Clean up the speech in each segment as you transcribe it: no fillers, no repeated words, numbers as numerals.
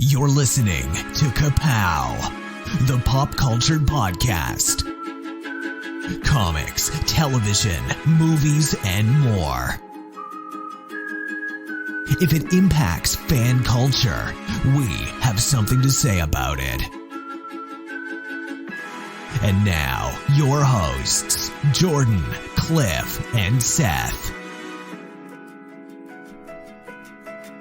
You're listening to Ka-Pow, the pop culture podcast. Comics, television, movies, and more. If it impacts fan culture, we have something to say about it. And now, your hosts, Jordan, Cliff, and Seth.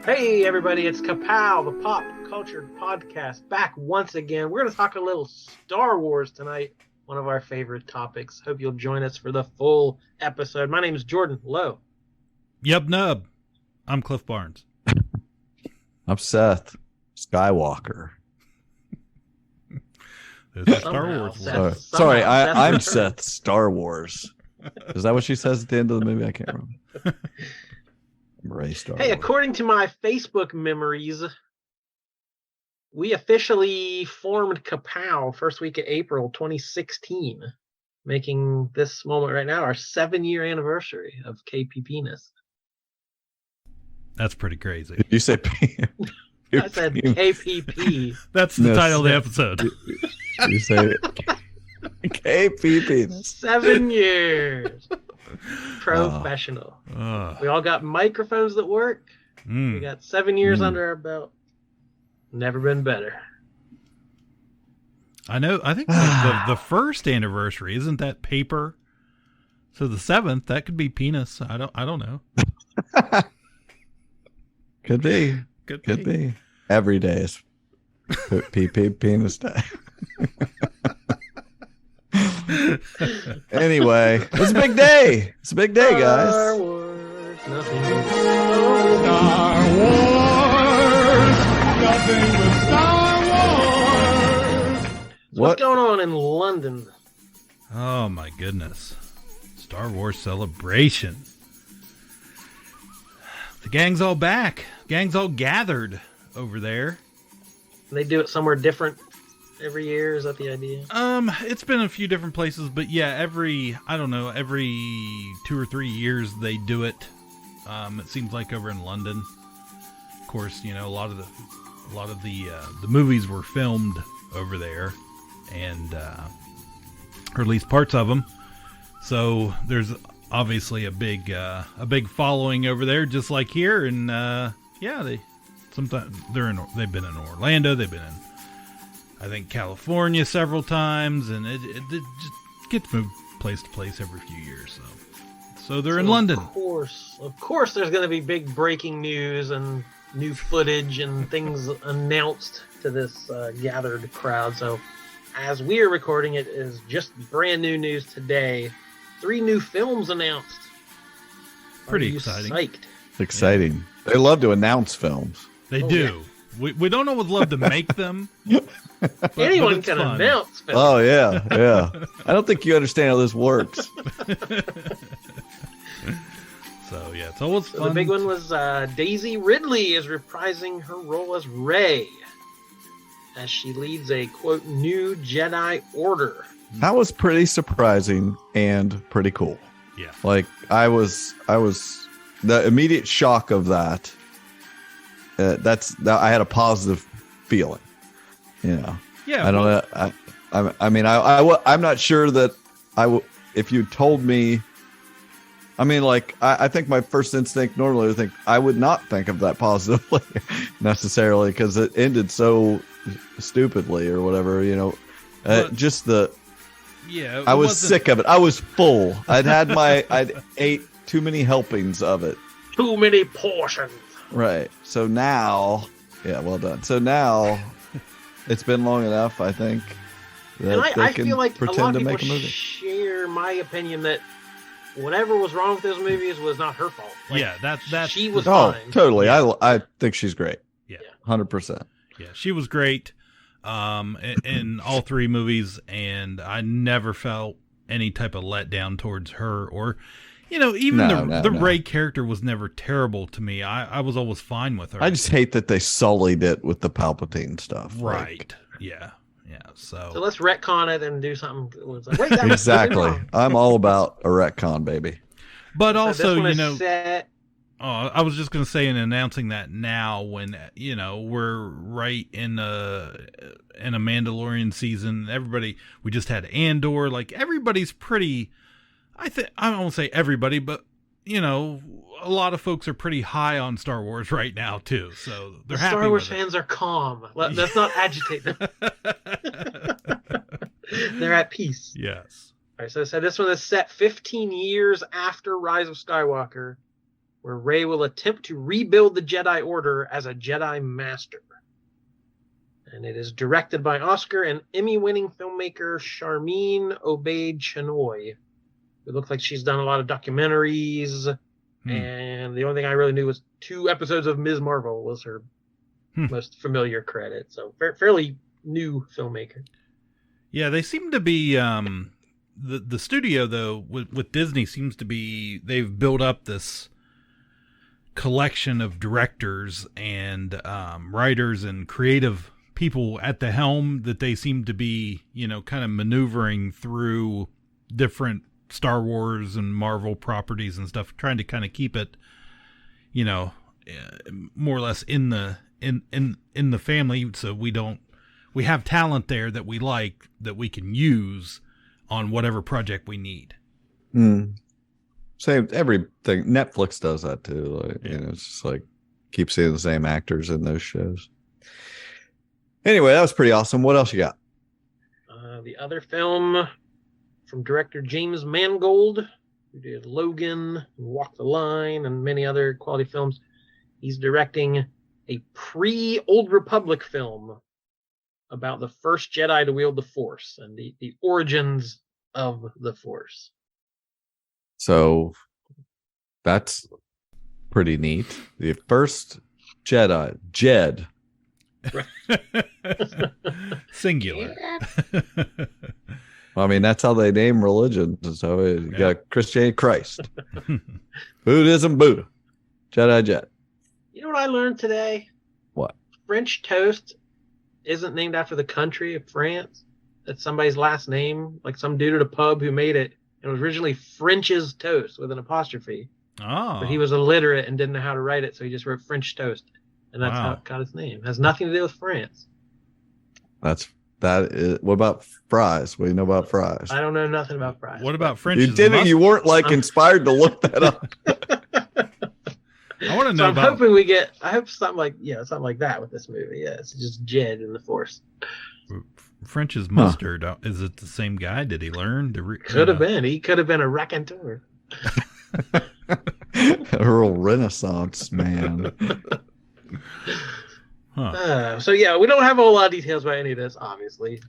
Hey everybody, it's Ka-Pow, the pop culture podcast, back once again. We're going to talk a little Star Wars tonight, one of our favorite topics. Hope you'll join us for the full episode. My name is Jordan Lowe. Yep, nub. I'm Cliff Barnes. I'm Seth Skywalker. There's a Star Wars. Sorry, I'm Seth Star Wars. Is that what she says at the end of the movie? I can't remember. Ray Star Hey, Wars. according to my Facebook memories, we officially formed Ka-Pow first week of April 2016, making this moment right now our 7-year anniversary of KPP-ness. That's pretty crazy. Did you say I said KPP. That's the title of the episode. You say KPP. 7 years. Professional. We all got microphones that work. We got 7 years under our belt. Never been better. I know. I think like the first anniversary isn't that paper. So the 7th, that could be penis. I don't know. Could be. Could be. Every day is PP penis day. Anyway, it's a big day. It's a big day, guys. Star Wars, nothing but Star Wars, nothing but Star Wars. What's going on in London? Oh my goodness. Star Wars celebration. The gang's all back. Gang's all gathered over there. They do it somewhere different every year. Is that the idea? It's been a few different places, but yeah, every 2 or 3 years they do it. It seems like over in London. Of course, you know, a lot of the movies were filmed over there, and or at least parts of them. So there's obviously a big following over there, just like here. And they've been in Orlando, they've been in, I think, California several times, and it just gets moved place to place every few years. So they're in London. Of course, there's going to be big breaking news and new footage and things announced to this gathered crowd. So as we are recording, it is just brand new news today. 3 new films announced. Pretty exciting. Psyched? Exciting. Yeah. They love to announce films. They do. Yeah. We don't always love to make them. Anyone can announce films. Oh, yeah. I don't think you understand how this works. So, yeah, it's always fun. The big one was Daisy Ridley is reprising her role as Rey as she leads a, quote, new Jedi Order. That was pretty surprising and pretty cool. Yeah. Like, I was the immediate shock of that. I had a positive feeling, you know. Yeah. I don't know. I'm not sure that if you told me, I mean, like, I think my first instinct normally would think I would not think of that positively necessarily, because it ended so stupidly or whatever, you know. I was sick of it. I was full. I'd ate too many helpings of it. Too many portions. Right. So now, yeah, well done. So now, it's been long enough, I think, that I feel like a lot of people movie. Share my opinion that whatever was wrong with those movies was not her fault. Like, yeah, that's she was fine. Totally. Yeah. I think she's great. Yeah. 100%. Yeah, she was great in all 3 movies, and I never felt any type of letdown towards her, or, you know, even the Rey character was never terrible to me. I was always fine with her. I just hate that they sullied it with the Palpatine stuff. Right. Like, yeah. So let's retcon it and do something. Like, wait, exactly. I'm all about a retcon, baby. But also, set I was just going to say, in announcing that now, when we're right in a Mandalorian season. We just had Andor. Like, everybody's pretty. I won't say everybody, but a lot of folks are pretty high on Star Wars right now too. So they're happy. Star Wars fans are calm. Let's not agitate them. They're at peace. Yes. All right, so this one is set 15 years after Rise of Skywalker, where Rey will attempt to rebuild the Jedi Order as a Jedi Master. And it is directed by Oscar and Emmy-winning filmmaker Sharmeen Obaid-Chinoy. It looks like she's done a lot of documentaries, and the only thing I really knew was 2 episodes of Ms. Marvel was her most familiar credit. So fairly new filmmaker. Yeah, they seem to be the studio though with Disney seems to be, they've built up this collection of directors and writers and creative people at the helm that they seem to be, kind of maneuvering through different Star Wars and Marvel properties and stuff, trying to kind of keep it, more or less in the family. So we have talent there that we like, that we can use on whatever project we need. Same, everything. Netflix does that too. Like, it's just like, keep seeing the same actors in those shows. Anyway, that was pretty awesome. What else you got? The other film from director James Mangold, who did Logan, Walk the Line, and many other quality films. He's directing a pre-Old Republic film about the first Jedi to wield the Force and the origins of the Force. So that's pretty neat. The first Jed. Singular. I mean, that's how they name religions. So you got Christianity, Christ. Buddhism, Buddha. Jedi, Jed. You know what I learned today? What? French toast isn't named after the country of France. It's somebody's last name, like some dude at a pub who made it. It was originally French's toast with an apostrophe. Oh. But he was illiterate and didn't know how to write it, so he just wrote French toast. And that's how it got its name. It has nothing to do with France. That is. What about fries? What do you know about fries? I don't know nothing about fries. What about French? You didn't. You weren't inspired to look that up. I want to know. So I'm hoping I hope something like that with this movie. Yeah, it's just Jed in the Force. French's mustard. Is it the same guy? Did he learn? Could have been. He could have been a raconteur. A real Renaissance man. So we don't have a whole lot of details about any of this, obviously.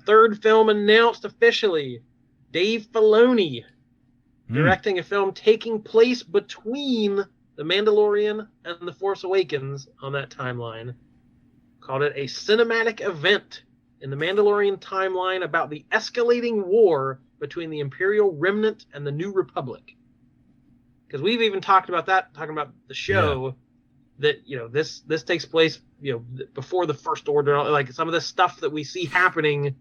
Third film announced officially. Dave Filoni directing a film taking place between The Mandalorian and The Force Awakens on that timeline. Called it a cinematic event in the Mandalorian timeline about the escalating war between the Imperial Remnant and the New Republic. Because we've even talking about the show that, this takes place, before the First Order. Like, some of the stuff that we see happening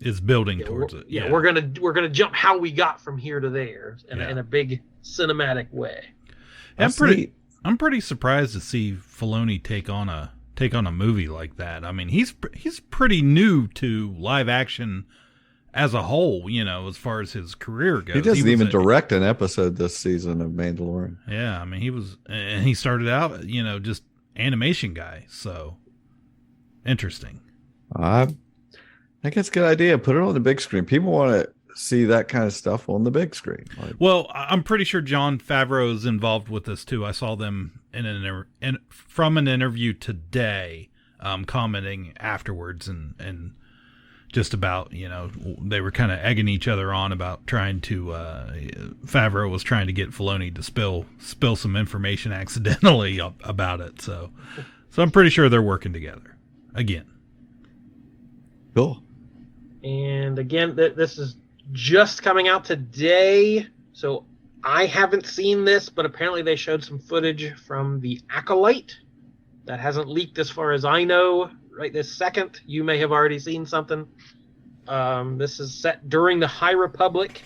is building towards it. Yeah, we're gonna jump how we got from here to there in a big cinematic way. I'm pretty surprised to see Filoni take on a movie like that. I mean, he's pretty new to live action as a whole, as far as his career goes. He doesn't even direct an episode this season of Mandalorian. Yeah, I mean, he started out, just animation guy. So interesting. I think it's a good idea. Put it on the big screen. People want to see that kind of stuff on the big screen. Well, I'm pretty sure Jon Favreau is involved with this too. I saw them from an interview today, commenting afterwards and just about, they were kind of egging each other on about trying to, Favreau was trying to get Filoni to spill some information accidentally about it. So I'm pretty sure they're working together again. Cool. And again, this is just coming out today, so I haven't seen this, but apparently they showed some footage from the Acolyte that hasn't leaked as far as I know right this second. You may have already seen something. This is set during the High Republic.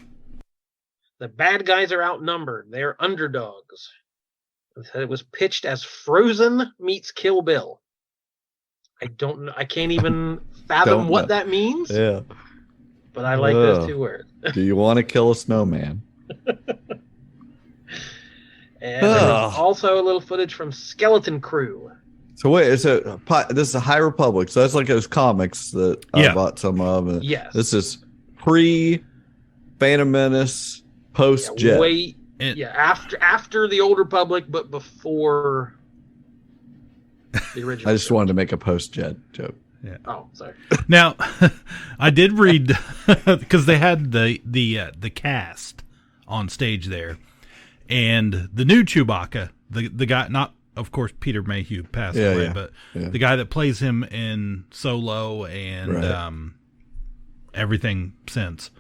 The bad guys are outnumbered. They're underdogs. It said it was pitched as Frozen meets Kill Bill. I don't know. I can't even fathom what that means. Yeah. But I like those two words. Do you want to kill a snowman? And there's also a little footage from Skeleton Crew. So wait, this is a High Republic. So that's like those comics that I bought some of. And yes. This is pre Phantom Menace, post Jet. After the Old Republic, but before the original. I just wanted to make a post Jet joke. Yeah. Oh, sorry. Now, I did read because they had the cast on stage there, and the new Chewbacca, the guy, not of course Peter Mayhew passed away, but the guy that plays him in Solo and everything since,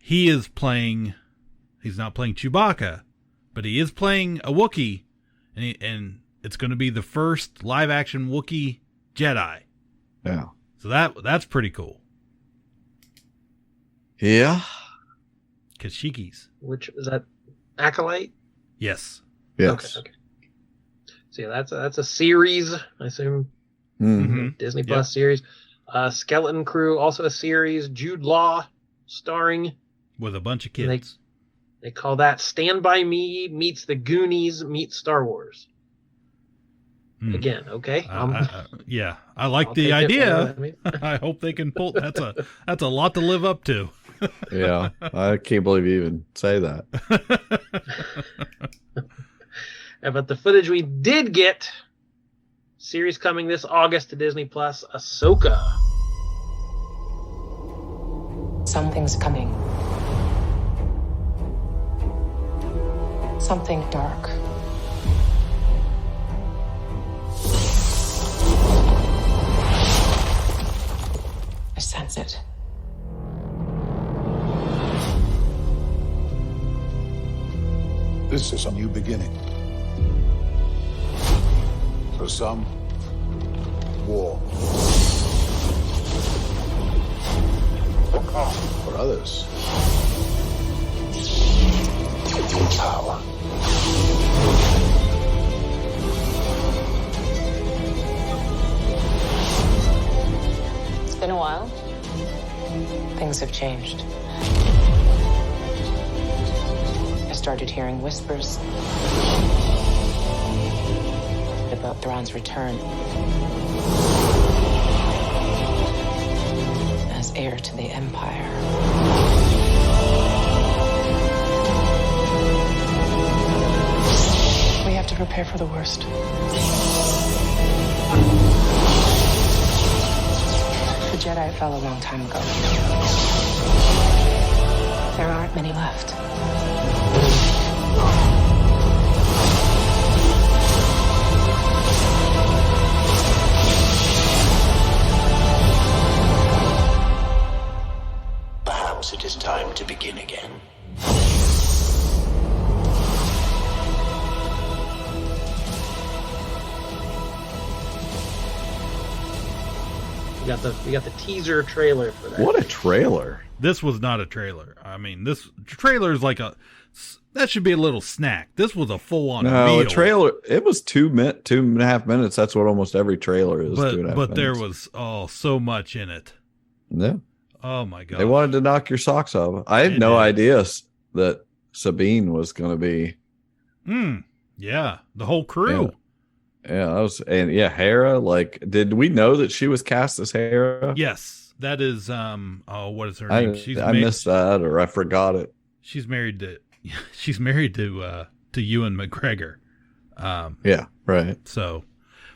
he is playing. He's not playing Chewbacca, but he is playing a Wookiee, and it's going to be the first live action Wookiee Jedi. Yeah. So that's pretty cool. Yeah. Kashikis. Which is that? Acolyte? Yes. Yes. Okay. So yeah, that's a series, I assume. Mm-hmm. Disney Plus series. Skeleton Crew, also a series. Jude Law starring. With a bunch of kids. They call that Stand By Me meets the Goonies meets Star Wars. Again, okay. I like the idea. I hope they can pull. That's a lot to live up to. Yeah, I can't believe you even say that. But the footage we did get, series coming this August to Disney Plus, Ahsoka. Something's coming. Something dark. I sense it. This is a new beginning. For some, war. For others, power. It's been a while. Things have changed. I started hearing whispers about Thrawn's return as heir to the Empire. We have to prepare for the worst. The Jedi fell a long time ago. There aren't many left. Perhaps it is time to begin again. We got the teaser trailer for that. What a trailer. This was not a trailer. I mean, this trailer is like that should be a little snack. This was a full-on meal. A trailer. It was 2.5 minutes. That's what almost every trailer is. But there was so much in it. Yeah. Oh my god. They wanted to knock your socks off. I had no idea that Sabine was going to be. Yeah, the whole crew. Yeah, that was Hera. Like, did we know that she was cast as Hera? Yes, that is. What is her name? I missed that, or I forgot it. She's married to Ewan McGregor. Yeah, right. So,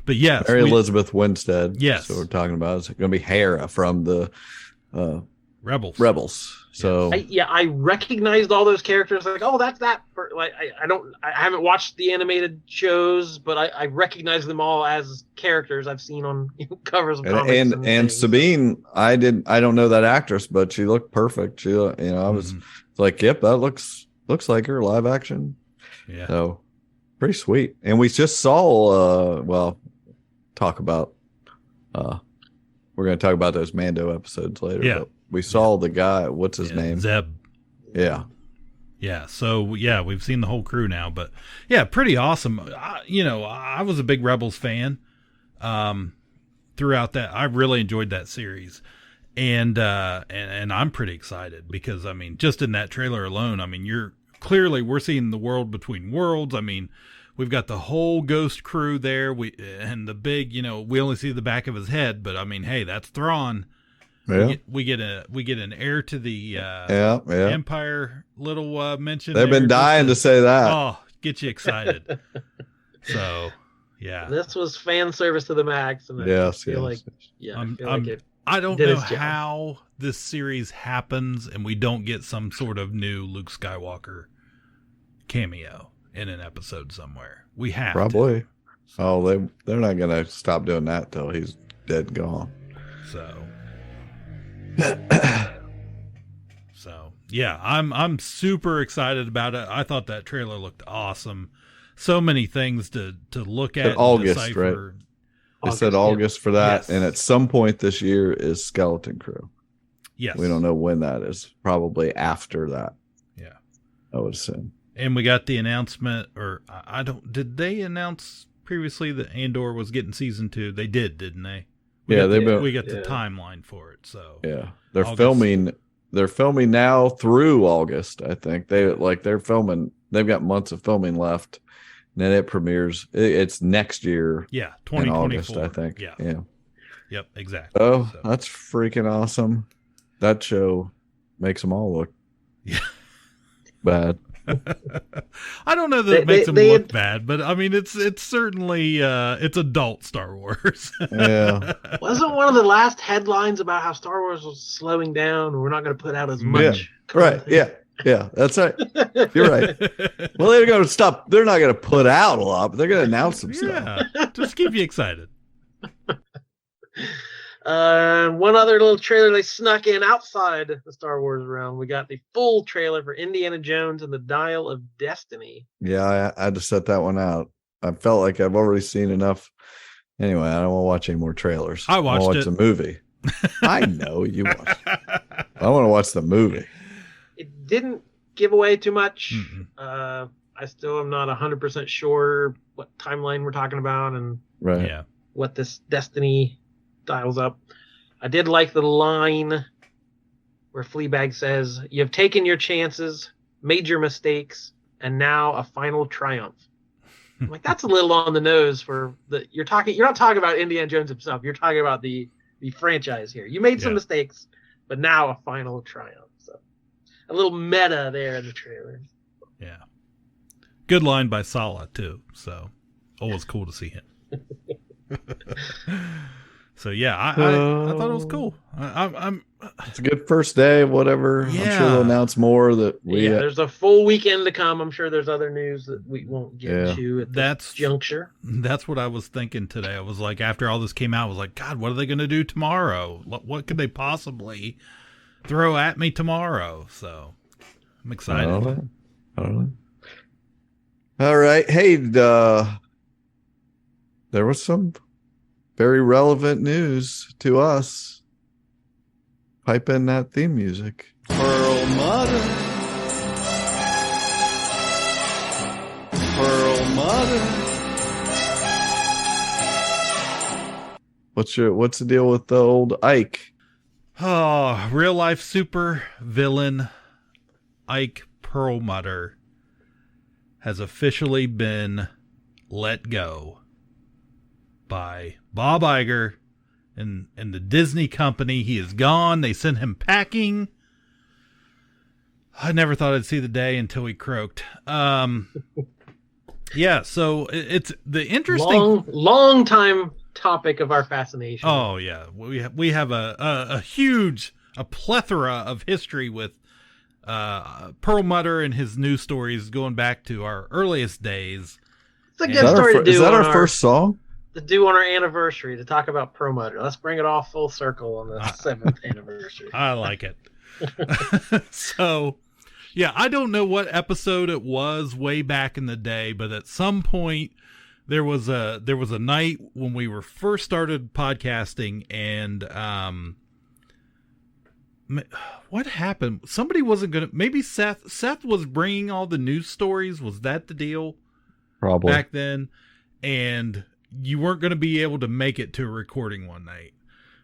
but yes, Mary Elizabeth Winstead. Yes, so we're talking about it's going to be Hera from the Rebels. So I recognized all those characters. Like, oh, that's that. I haven't watched the animated shows, but I recognize them all as characters I've seen on covers of comics. And Sabine, I don't know that actress, but she looked perfect. She, I was like, yep, that looks like her live action. Yeah. So pretty sweet. And we just saw. Talk about. We're going to talk about those Mando episodes later. Yeah. But we saw the guy. What's his name? Zeb. Yeah. Yeah, so yeah, we've seen the whole crew now, but yeah, pretty awesome. I was a big Rebels fan throughout that. I really enjoyed that series, and I'm pretty excited because I mean, just in that trailer alone, I mean, we're seeing the world between worlds. I mean, we've got the whole Ghost crew there. And the big, we only see the back of his head, but I mean, hey, that's Thrawn. Yeah. We get an heir to the Empire little mention. They've been dying to say that. Oh, get you excited. So, yeah. This was fan service to the max, and I feel like I don't know how this series happens and we don't get some sort of new Luke Skywalker cameo in an episode somewhere. We have probably. To. So. They're not gonna stop doing that till he's dead and gone. So yeah, I'm super excited about it. I thought that trailer looked awesome. So many things to look at. August, decipher. Right? They said August for that, yes. And at some point this year is Skeleton Crew. Yes, we don't know when that is. Probably after that. Yeah, I would assume. And we got the announcement, or I don't. Did they announce previously that Andor was getting season 2? They did, didn't they? We got the timeline for it. So yeah, they're filming. They're filming now through August. I think they're filming. They've got months of filming left. And then it premieres. It's next year. Yeah, 2024. August, I think. Yeah. Yep. Exactly. Oh, so. That's freaking awesome. That show makes them all look bad. I don't know that it makes them look bad, but I mean, it's certainly it's adult Star Wars. Yeah. Wasn't one of the last headlines about how Star Wars was slowing down and we're not going to put out as much? Yeah. Right. Yeah. That's right. You're right. Well, they're going to stop. They're not going to put out a lot, but they're going to announce some stuff. Just keep you excited. One other little trailer they snuck in outside the Star Wars realm. We got the full trailer for Indiana Jones and the Dial of Destiny. Yeah, I had to set that one out. I felt like I've already seen enough. Anyway, I don't want to watch any more trailers. I want to watch the movie. I know you watched it. I want to watch the movie. It didn't give away too much. I still am not 100% sure what timeline we're talking about and what this Destiny dials up. I did like the line where Fleabag says, "You've taken your chances, made your mistakes, and now a final triumph." I'm like, that's a little on the nose for you're not talking about Indiana Jones himself. You're talking about the franchise here. You made some mistakes, but now a final triumph. So a little meta there in the trailer. Yeah. Good line by Sala too. So always cool to see him. So yeah, I thought it was cool. It's a good first day. Whatever. Yeah. I'm sure they'll announce more that there's a full weekend to come. I'm sure there's other news that we won't get into at this juncture. That's what I was thinking today. I was like, after all this came out, I was like, God, what are they going to do tomorrow? What could they possibly throw at me tomorrow? So I'm excited. I don't know. All right. Hey, there was some very relevant news to us. Pipe in that theme music. Perlmutter. What's the deal with the old Ike? Oh, real life super villain Ike Perlmutter has officially been let go by Bob Iger and the Disney company. He is gone. They sent him packing. I never thought I'd see the day until he croaked. Yeah, so it's the interesting long time topic of our fascination. Oh yeah, we have a plethora of history with Perlmutter and his news stories going back to our earliest days. It's a good story to do. Is that our first song? To do on our anniversary, to talk about Perlmutter. Let's bring it all full circle on the 7th anniversary. I like it. So, yeah, I don't know what episode it was way back in the day, but at some point there was a night when we were first started podcasting, and what happened? Somebody wasn't going to, maybe Seth was bringing all the news stories. Was that the deal? Probably. Back then. And you weren't going to be able to make it to a recording one night.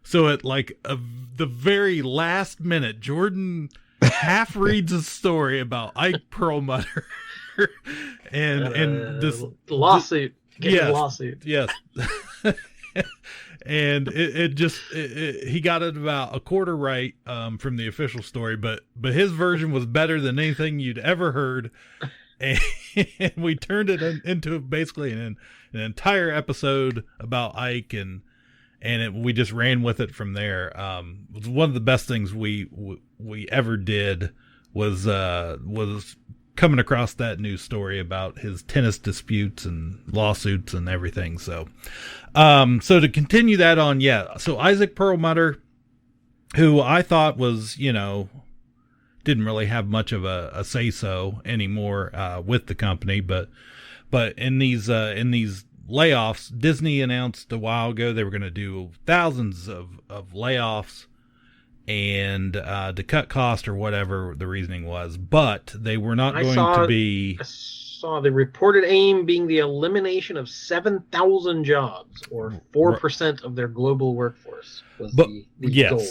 So at like the very last minute, Jordan half reads a story about Ike Perlmutter and this lawsuit. Yes, Lawsuit. yes. And he got it about a quarter right from the official story, but his version was better than anything you'd ever heard. And we turned it into basically an entire episode about Ike, and we just ran with it from there. It was one of the best things we ever did was coming across that news story about his tennis disputes and lawsuits and everything. So to continue that on, so Isaac Perlmutter, who I thought was, didn't really have much of a say-so anymore with the company, but in these layoffs, Disney announced a while ago they were going to do thousands of layoffs and to cut cost or whatever the reasoning was, but they were not going to be. I saw the reported aim being the elimination of 7,000 jobs, or 4% of their global workforce was the goal.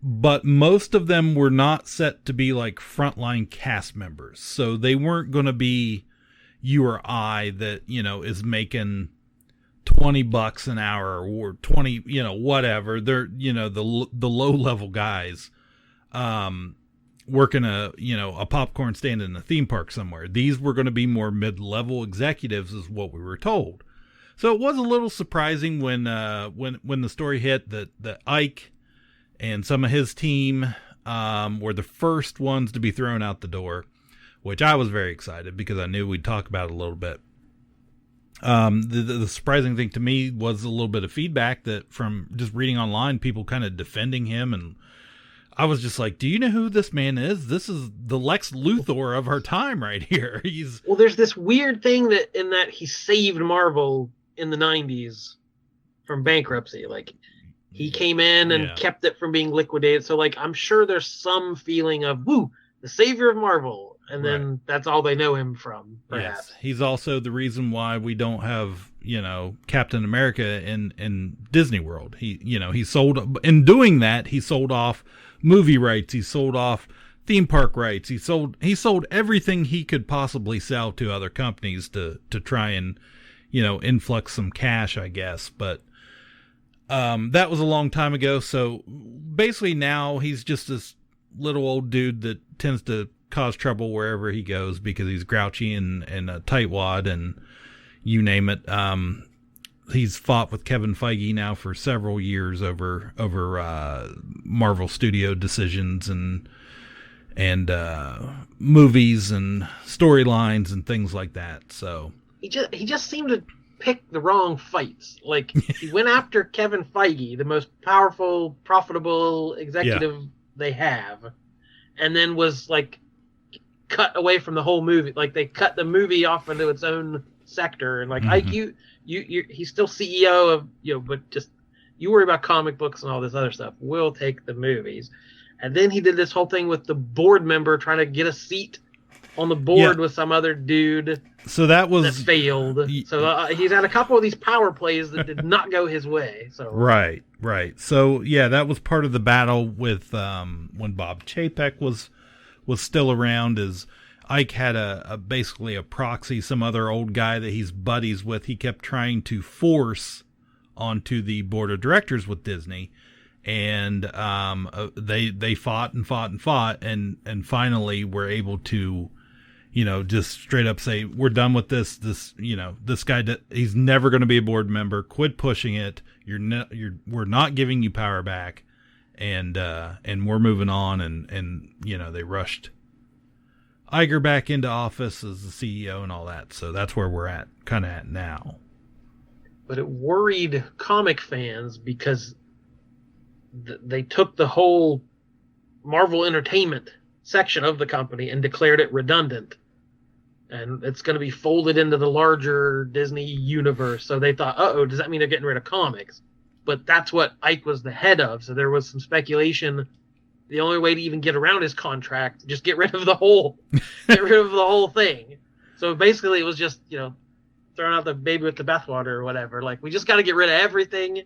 But most of them were not set to be like frontline cast members. So they weren't going to be you or I that, is making $20 an hour or 20, whatever. They're, the low level guys, working a popcorn stand in a theme park somewhere. These were going to be more mid-level executives is what we were told. So it was a little surprising when the story hit that Ike and some of his team were the first ones to be thrown out the door, which I was very excited because I knew we'd talk about it a little bit. The surprising thing to me was a little bit of feedback that from just reading online, people kind of defending him. And I was just like, do you know who this man is? This is the Lex Luthor of our time right here. There's this weird thing that he saved Marvel in the 90s from bankruptcy. Like, he came in and kept it from being liquidated. So, like, I'm sure there's some feeling of, woo, the savior of Marvel. And then that's all they know him from, perhaps. Yes. He's also the reason why we don't have, Captain America in Disney World. He sold, in doing that, he sold off movie rights. He sold off theme park rights. He sold everything he could possibly sell to other companies to try and, influx some cash, I guess. But that was a long time ago. So basically now he's just this little old dude that tends to cause trouble wherever he goes because he's grouchy and a tightwad and you name it. He's fought with Kevin Feige now for several years over Marvel Studio decisions and movies and storylines and things like that. So he just seemed to pick the wrong fights. Like, he went after Kevin Feige, the most powerful, profitable executive they have, and then was like cut away from the whole movie. Like, they cut the movie off into its own sector, and like, Ike, he's still CEO of, but just you worry about comic books and all this other stuff. We'll take the movies. And then he did this whole thing with the board member trying to get a seat on the board with some other dude. So that failed. So he's had a couple of these power plays that did not go his way. So right. So that was part of the battle with when Bob Chapek was still around. Is Ike had a basically a proxy, some other old guy that he's buddies with. He kept trying to force onto the board of directors with Disney, and they fought and finally were able to, just straight up say, we're done with this. This guy, he's never going to be a board member. Quit pushing it. We're not giving you power back, and we're moving on. And they rushed Iger back into office as the CEO and all that. So that's where we're kind of at now. But it worried comic fans because they took the whole Marvel Entertainment section of the company and declared it redundant. And it's going to be folded into the larger Disney universe. So they thought, does that mean they're getting rid of comics? But that's what Ike was the head of. So there was some speculation the only way to even get around his contract, just get rid of the whole thing. So basically, it was just throwing out the baby with the bathwater or whatever. Like, we just got to get rid of everything.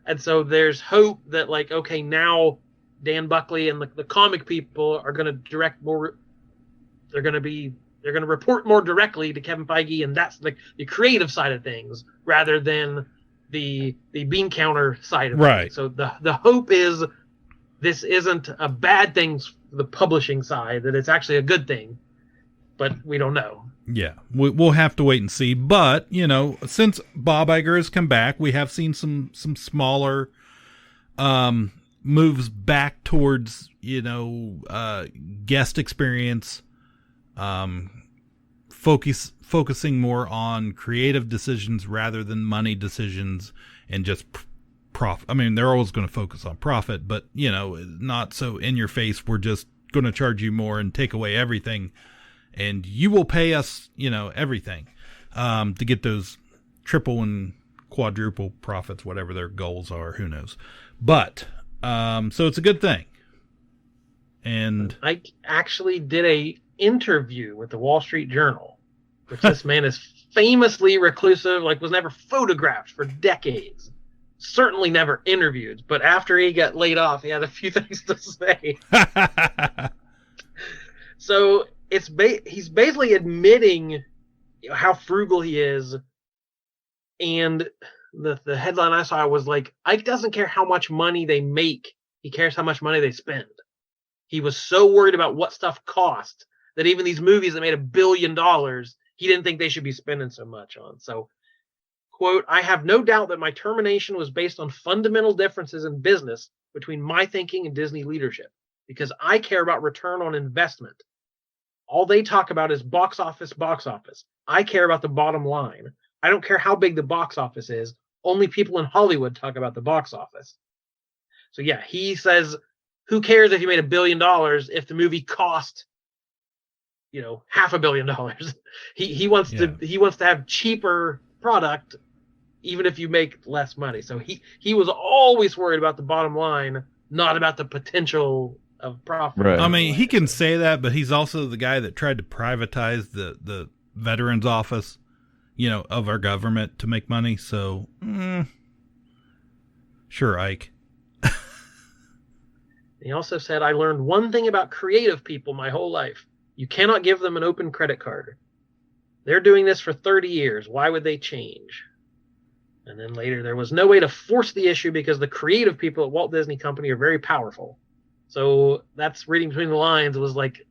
And so there's hope that, like, okay, now Dan Buckley and the comic people are going to direct more. They're going to report more directly to Kevin Feige, and that's like the creative side of things rather than the bean counter side of right. things. So the hope is this isn't a bad thing for the publishing side, that it's actually a good thing, but we don't know. Yeah, we'll have to wait and see. But, since Bob Iger has come back, we have seen some smaller moves back towards, guest experience, focusing more on creative decisions rather than money decisions and just profit. I mean, they're always going to focus on profit, but, not so in your face, we're just going to charge you more and take away everything. And you will pay us, everything, to get those triple and quadruple profits, whatever their goals are, who knows. But, so it's a good thing. And I actually did a interview with the Wall Street Journal, which this man is famously reclusive, like was never photographed for decades. Certainly never interviewed, but after he got laid off, he had a few things to say. So he's basically admitting how frugal he is, and the headline I saw was like, Ike doesn't care how much money they make, he cares how much money they spend. He was so worried about what stuff cost that even these movies that made $1 billion, he didn't think they should be spending so much on. So, quote, I have no doubt that my termination was based on fundamental differences in business between my thinking and Disney leadership, because I care about return on investment. All they talk about is box office. I care about the bottom line. I don't care how big the box office is. Only people in Hollywood talk about the box office. So yeah, he says, who cares if you made $1 billion if the movie cost, $500 million? He wants to have cheaper product, even if you make less money. So he was always worried about the bottom line, not about the potential of profit. Right. I mean, he can say that, but he's also the guy that tried to privatize the Veterans Office, of our government to make money. So, sure, Ike. He also said, I learned one thing about creative people my whole life. You cannot give them an open credit card. They're doing this for 30 years. Why would they change? And then later, there was no way to force the issue because the creative people at Walt Disney Company are very powerful. So that's reading between the lines. It was like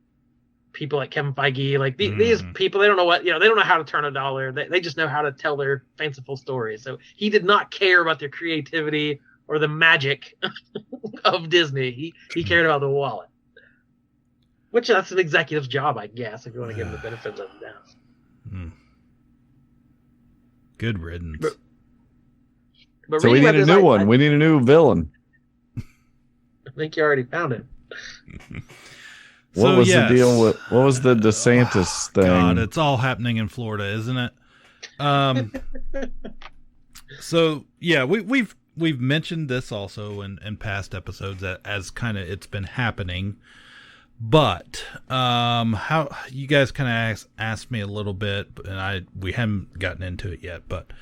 people like Kevin Feige, like these people, they don't know they don't know how to turn a dollar. They just know how to tell their fanciful stories. So he did not care about their creativity or the magic of Disney. He cared about the wallet, which that's an executive's job, I guess, if you want to give him the benefit of the doubt. Good riddance. But So we need a new one. We need a new villain. I think you already found it. What was the deal with? What was the DeSantis thing? God, it's all happening in Florida, isn't it? So yeah, we've mentioned this also in past episodes as kind of it's been happening, but how you guys kind of asked me a little bit, and we haven't gotten into it yet, but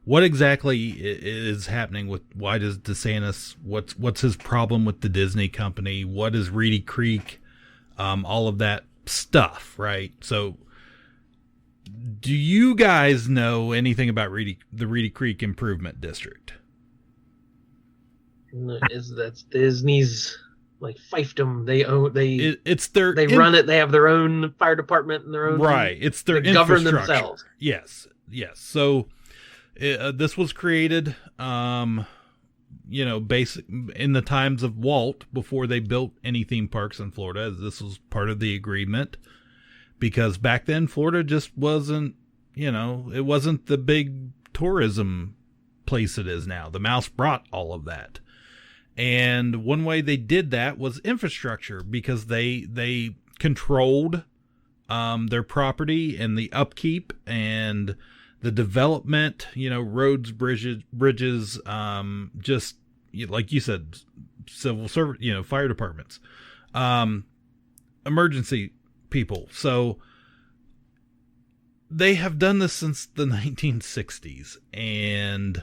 what exactly is happening with why does DeSantis? What's his problem with the Disney company? What is Reedy Creek? All of that stuff, right? So, do you guys know anything about the Reedy Creek Improvement District? That's Disney's like fiefdom. They run it. They have their own fire department and their own It's their they govern infrastructure. themselves. Yes. So this was created, basic in the times of Walt before they built any theme parks in Florida. This was part of the agreement because back then Florida just wasn't, it wasn't the big tourism place it is now. The mouse brought all of that. And one way they did that was infrastructure because they controlled their property and the upkeep and the development, roads, bridges, just like you said, civil service, fire departments, emergency people. So they have done this since the 1960s, and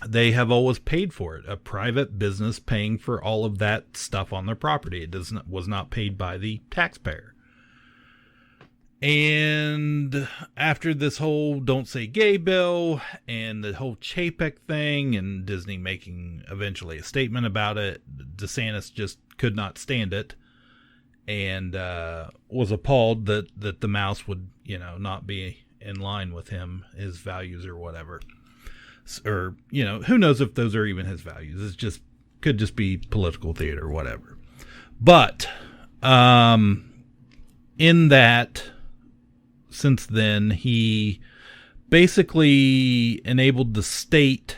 they have always paid for it. A private business paying for all of that stuff on their property. It was not paid by the taxpayer. And after this whole Don't Say Gay bill and the whole Chapek thing and Disney making eventually a statement about it, DeSantis just could not stand it and was appalled that the mouse would, not be in line with him, his values or whatever. Or, who knows if those are even his values. Could just be political theater or whatever. But in that... Since then, he basically enabled the state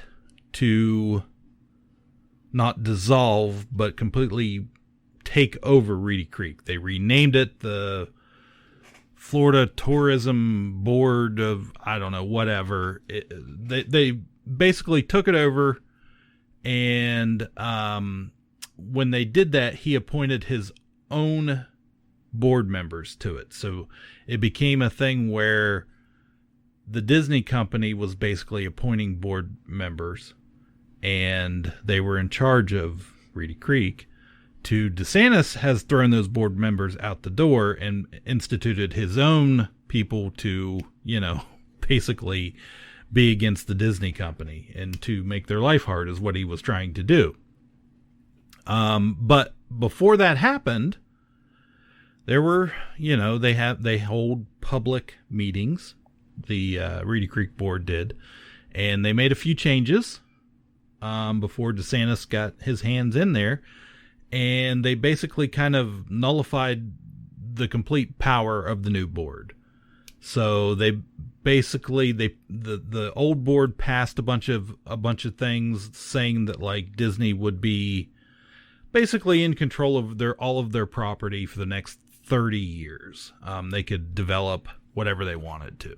to not dissolve, but completely take over Reedy Creek. They renamed it the Florida Tourism Board of, I don't know, whatever. They basically took it over, and when they did that, he appointed his own board members to it. So it became a thing where the Disney company was basically appointing board members, and they were in charge of Reedy Creek. DeSantis has thrown those board members out the door and instituted his own people to, basically be against the Disney company and to make their life hard is what he was trying to do. But before that happened, there were, they hold public meetings. The Reedy Creek board did, and they made a few changes before DeSantis got his hands in there, and they basically kind of nullified the complete power of the new board. So they basically the old board passed a bunch of things saying that like Disney would be basically in control of all of their property for the next 30 years. They could develop whatever they wanted to.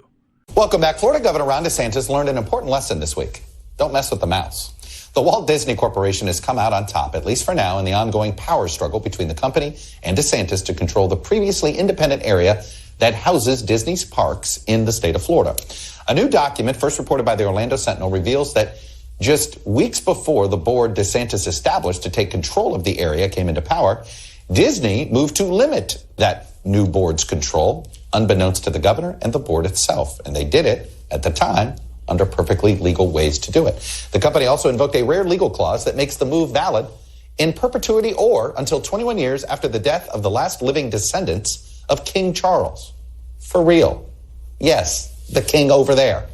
Welcome back. Florida Governor Ron DeSantis learned an important lesson this week. Don't mess with the mouse. The Walt Disney Corporation has come out on top, at least for now, in the ongoing power struggle between the company and DeSantis to control the previously independent area that houses Disney's parks in the state of Florida. A new document, first reported by the Orlando Sentinel, reveals that just weeks before the board DeSantis established to take control of the area came into power, Disney moved to limit that new board's control, unbeknownst to the governor and the board itself. And they did it, at the time, under perfectly legal ways to do it. The company also invoked a rare legal clause that makes the move valid in perpetuity or until 21 years after the death of the last living descendants of King Charles. For real. Yes, the king over there.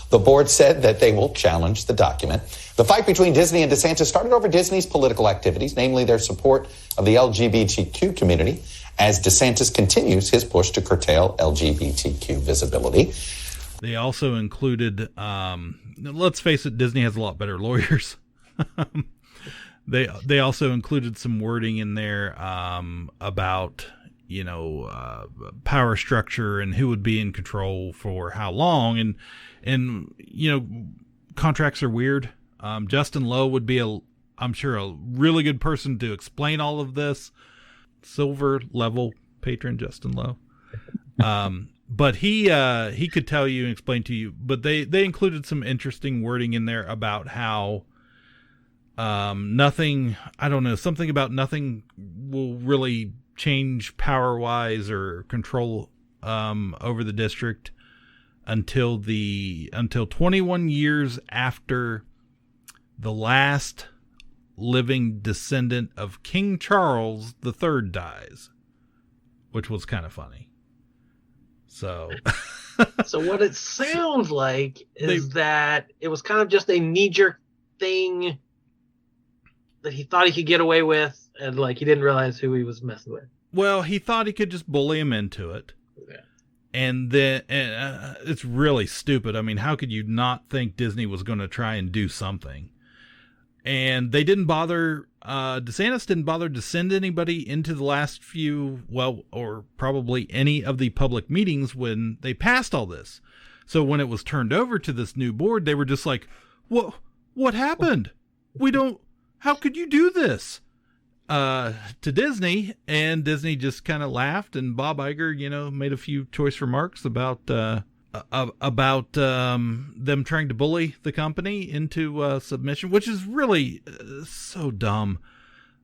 The board said that they will challenge the document. The fight between Disney and DeSantis started over Disney's political activities, namely their support of the LGBTQ community, as DeSantis continues his push to curtail LGBTQ visibility. They also included, let's face it, Disney has a lot better lawyers. They also included some wording in there about, power structure and who would be in control for how long. And contracts are weird. Justin Lowe would be I'm sure a really good person to explain all of this. Silver level patron Justin Lowe. But he could tell you and explain to you, but they included some interesting wording in there about how nothing will really change power wise or control over the district until 21 years after the last living descendant of King Charles III dies, which was kind of funny. So what it sounds like is that it was kind of just a knee-jerk thing that he thought he could get away with, and like he didn't realize who he was messing with. Well, he thought he could just bully him into it. Yeah. And then it's really stupid. I mean, how could you not think Disney was going to try and do something? And they didn't bother, DeSantis didn't bother to send anybody into the last few, or probably any of the public meetings when they passed all this. So when it was turned over to this new board, they were just like, what happened? how could you do this? To Disney, and Disney just kind of laughed, and Bob Iger, made a few choice remarks about them trying to bully the company into submission, which is really so dumb.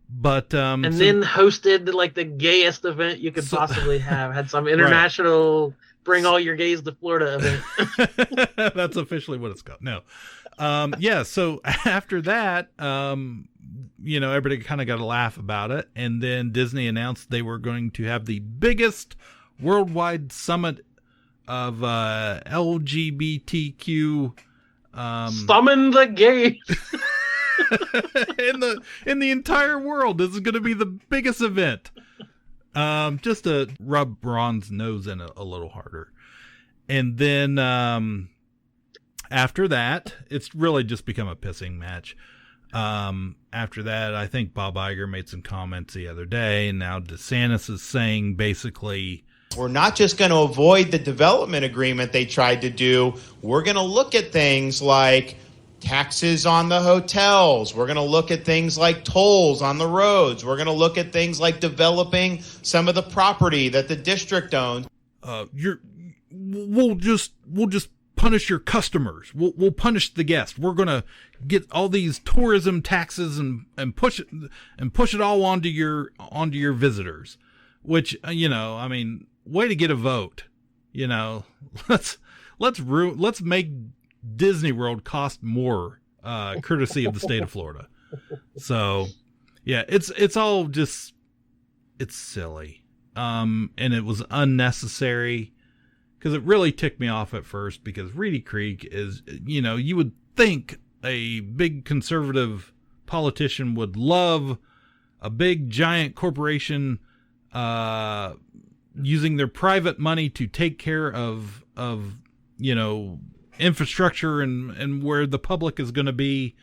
But then hosted like the gayest event you could possibly have. Had some international bring all your gays to Florida event. That's officially what it's called. No. So after that, everybody kind of got a laugh about it. And then Disney announced they were going to have the biggest worldwide summit of LGBTQ. Summon the gays. in the entire world. This is going to be the biggest event. Just to rub Ron's nose in a little harder. And then after that, it's really just become a pissing match. After that, I think Bob Iger made some comments the other day, and now DeSantis is saying basically, we're not just going to avoid the development agreement they tried to do. We're going to look at things like taxes on the hotels. We're going to look at things like tolls on the roads. We're going to look at things like developing some of the property that the district owns. We'll just punish your customers. We'll punish the guests. We're going to get all these tourism taxes and push it all onto your visitors, which, way to get a vote. Let's make Disney World cost more, courtesy of the state of Florida. So yeah, it's all just, it's silly. And it was unnecessary because it really ticked me off at first, because Reedy Creek is, you would think a big conservative politician would love a big giant corporation, using their private money to take care of infrastructure and where the public is going to be.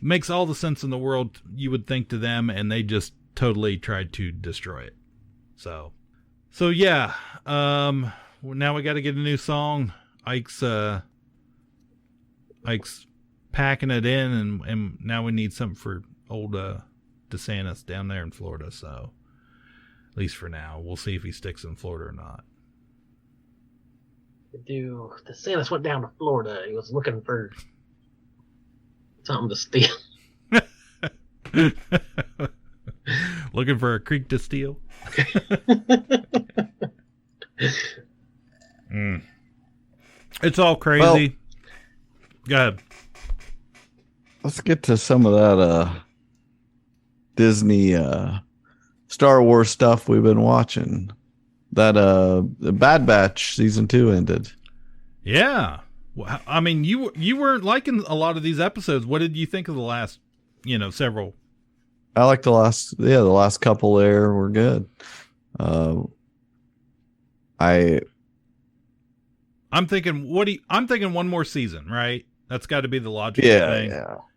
Makes all the sense in the world, you would think, to them, and they just totally tried to destroy it. So yeah. Now we got to get a new song. Ike's packing it in, and now we need something for old DeSantis down there in Florida. So at least for now, we'll see if he sticks in Florida or not. DeSantis went down to Florida. He was looking for something to steal. Looking for a creek to steal. It's all crazy. Well, go ahead. Let's get to some of that Disney Star Wars stuff we've been watching. That the Bad Batch season 2 ended. Yeah. Well, I mean, you weren't liking a lot of these episodes. What did you think of the last, several? I like the last couple there were good. I'm thinking one more season, right? That's got to be the logical thing.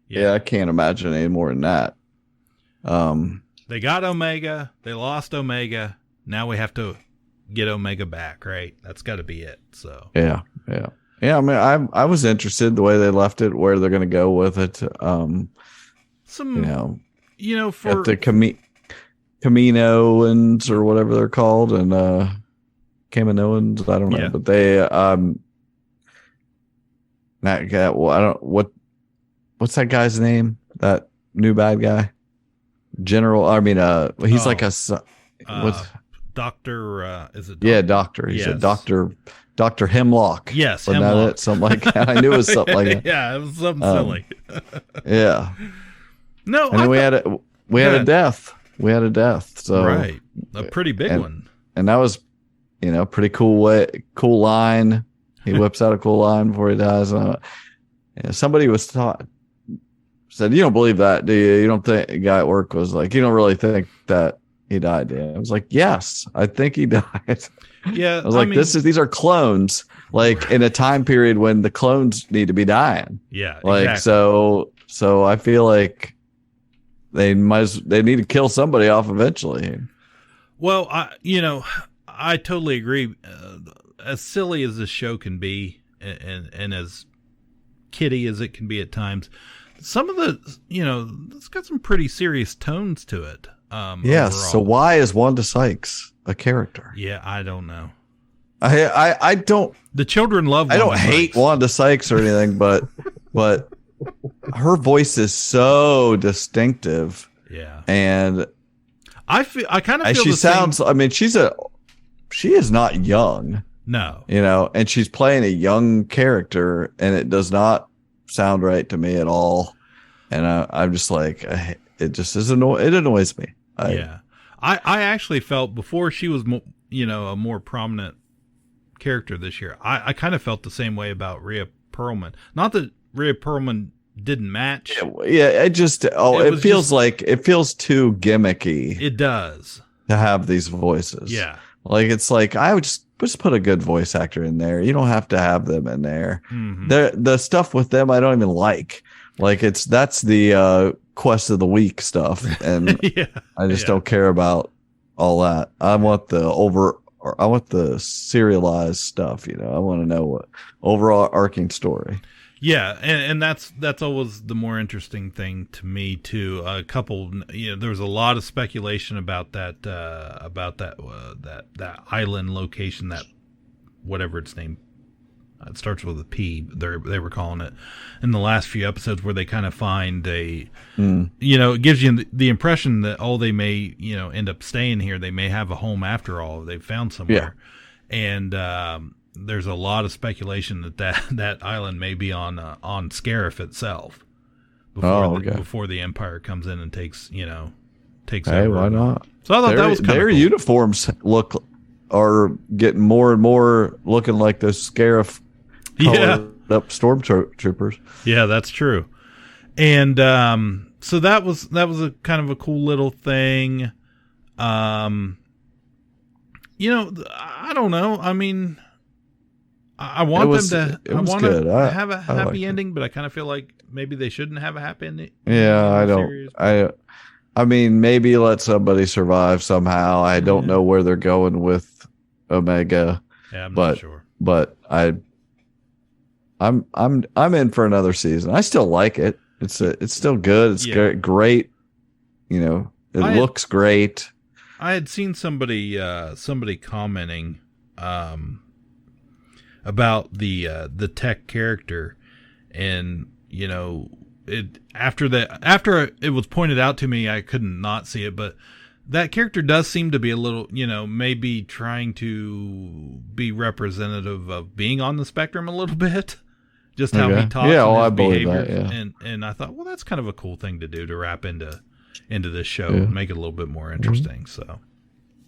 Yeah, I can't imagine any more than that. They got Omega, they lost Omega. Now we have to get Omega back, right? That's got to be it. So yeah. I mean, I was interested the way they left it, where they're going to go with it. For the Kaminoans or whatever they're called, and Kaminoans, I don't know, but they that guy. Well, what's that guy's name? That new bad guy, General. I mean, he's like a what's Doctor? Is it? Yeah, Doctor. He's a Doctor. Dr. Hemlock. Yes, Wasn't Hemlock. that it? Something like that. I knew it was something like that. Yeah, it was something silly. Yeah. No, and then we had a death. We had a death. So right, a pretty big one. And that was, pretty cool line. He whips out a cool line before he dies. Somebody said, "You don't believe that, do you? You don't think?" A guy at work was like, "You don't really think that he died, do you?" I was like, "Yes, I think he died." Yeah, I was like, these are clones, like in a time period when the clones need to be dying. Yeah, like exactly. So I feel like they need to kill somebody off eventually. Well, I totally agree. As silly as this show can be, and as kiddie as it can be at times, some of the, it's got some pretty serious tones to it. Yes. Overall. So why is Wanda Sykes a character? Yeah, I don't know. I don't. The children love. I don't hate Wanda Sykes or anything, but her voice is so distinctive. Yeah, and I kind of feel she the sounds. same. I mean, she is not young. No, and she's playing a young character, and it does not sound right to me at all. And I'm just like, it just is it annoys me. I actually felt before she was, a more prominent character this year. I kind of felt the same way about Rhea Perlman. Not that Rhea Perlman didn't match. Yeah, it feels too gimmicky. It does to have these voices. Yeah, like it's like I would just put a good voice actor in there. You don't have to have them in there. Mm-hmm. The stuff with them I don't even like. Like that's the quest of the week stuff, and I just don't care about all that. I want the serialized stuff. I want to know what overarching story. Yeah, and that's always the more interesting thing to me too. There was a lot of speculation about that island location, that whatever its name. It starts with a P. They were calling it in the last few episodes, where they kind of find it gives you the impression that they may end up staying here. They may have a home after all. They've found somewhere, and there's a lot of speculation that island may be on Scarif itself before the Empire comes in and takes over. Hey, why not? So I thought that was kind of their cool. uniforms are getting more and more looking like those Scarif up stormtroopers. Yeah, that's true. And so that was a kind of a cool little thing. I don't know. I mean, I want them to have a happy ending, but I kind of feel like maybe they shouldn't have a happy ending. Yeah, I don't. I mean, maybe let somebody survive somehow. I don't know where they're going with Omega. Yeah, I'm not sure. But I'm in for another season. I still like it. It's still good. It's great. It looks great. I had seen somebody commenting about the tech character, and after it was pointed out to me, I couldn't not see it, but that character does seem to be a little, maybe trying to be representative of being on the spectrum a little bit. Just how he talks, and his behavior, that, and I thought, well, that's kind of a cool thing to do, to wrap into this show and make it a little bit more interesting. So,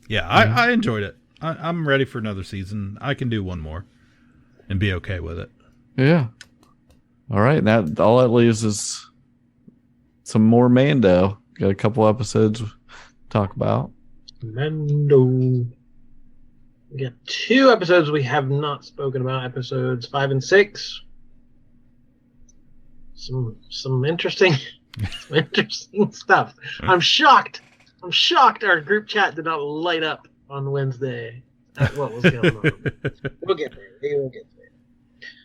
I enjoyed it. I'm ready for another season. I can do one more and be okay with it. Yeah. All right. Now all that leaves is some more Mando. Got a couple episodes to talk about. Mando. We got 2 episodes we have not spoken about. Episodes 5 and 6. Some interesting stuff. I'm shocked our group chat did not light up on Wednesday at what was going on. We'll get there.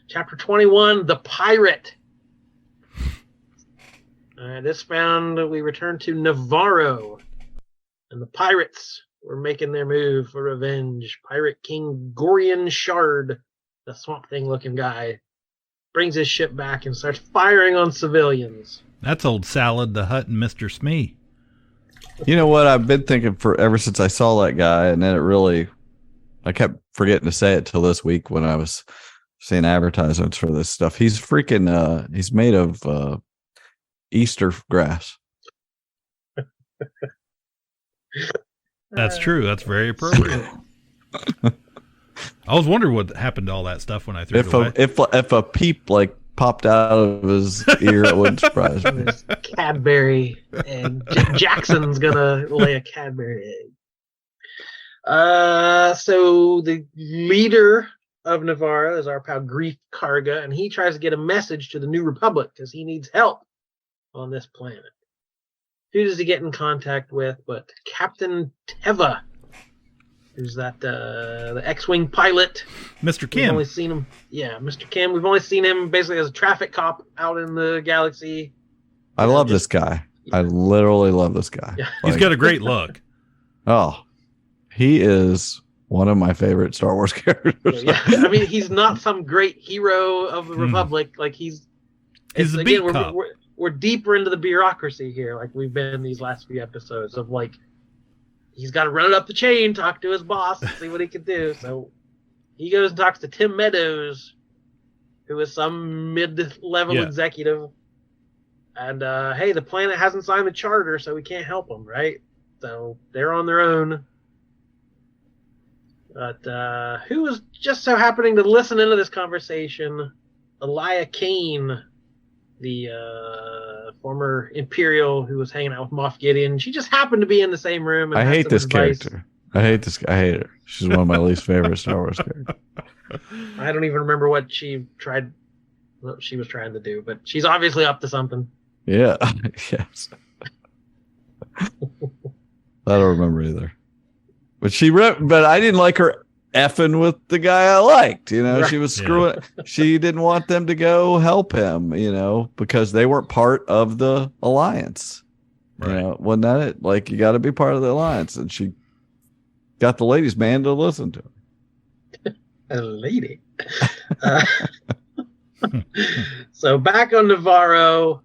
Chapter 21, The Pirate. We return to Navarro, and the pirates were making their move for revenge. Pirate King Gorian Shard, the Swamp Thing looking guy, brings his ship back and starts firing on civilians. That's old Salad the Hutt and Mr. Smee. You know what? I've been thinking ever since I saw that guy, and then I kept forgetting to say it till this week when I was seeing advertisements for this stuff. He's freaking, he's made of Easter grass. That's true. That's very appropriate. I was wondering what happened to all that stuff when I threw it away. If a peep popped out of his ear, it wouldn't surprise me. Cadbury egg. Jackson's gonna lay a Cadbury egg. So the leader of Navarro is our pal Grief Karga, and he tries to get a message to the New Republic because he needs help on this planet. Who does he get in contact with but Captain Teva, who's the X-Wing pilot. Mr. Kim. We've only seen him. Yeah, Mr. Kim. We've only seen him basically as a traffic cop out in the galaxy. I love this guy. I literally love this guy. Yeah. He's got a great look. Oh, he is one of my favorite Star Wars characters. Yeah, I mean, he's not some great hero of the Republic. Like He's a beat cop. We're deeper into the bureaucracy here, like we've been these last few episodes of like he's got to run it up the chain, talk to his boss, see what he can do. So he goes and talks to Tim Meadows, who is some mid-level executive. And, hey, the planet hasn't signed the charter, so we can't help them, right? So they're on their own. But who was just so happening to listen into this conversation? Elia Kane, the former Imperial who was hanging out with Moff Gideon. She just happened to be in the same room. And I hate this character. I hate this. I hate her. She's one of my least favorite Star Wars characters. I don't even remember what she was trying to do, but she's obviously up to something. Yeah. Yes. I don't remember either. But but I didn't like her effing with the guy I liked. You know, right. She was screwing. Yeah. She didn't want them to go help him, you know, because they weren't part of the alliance. Right. You know, wasn't that it? Like, you got to be part of the alliance. And she got the ladies' man to listen to her. A lady. So back on Navarro,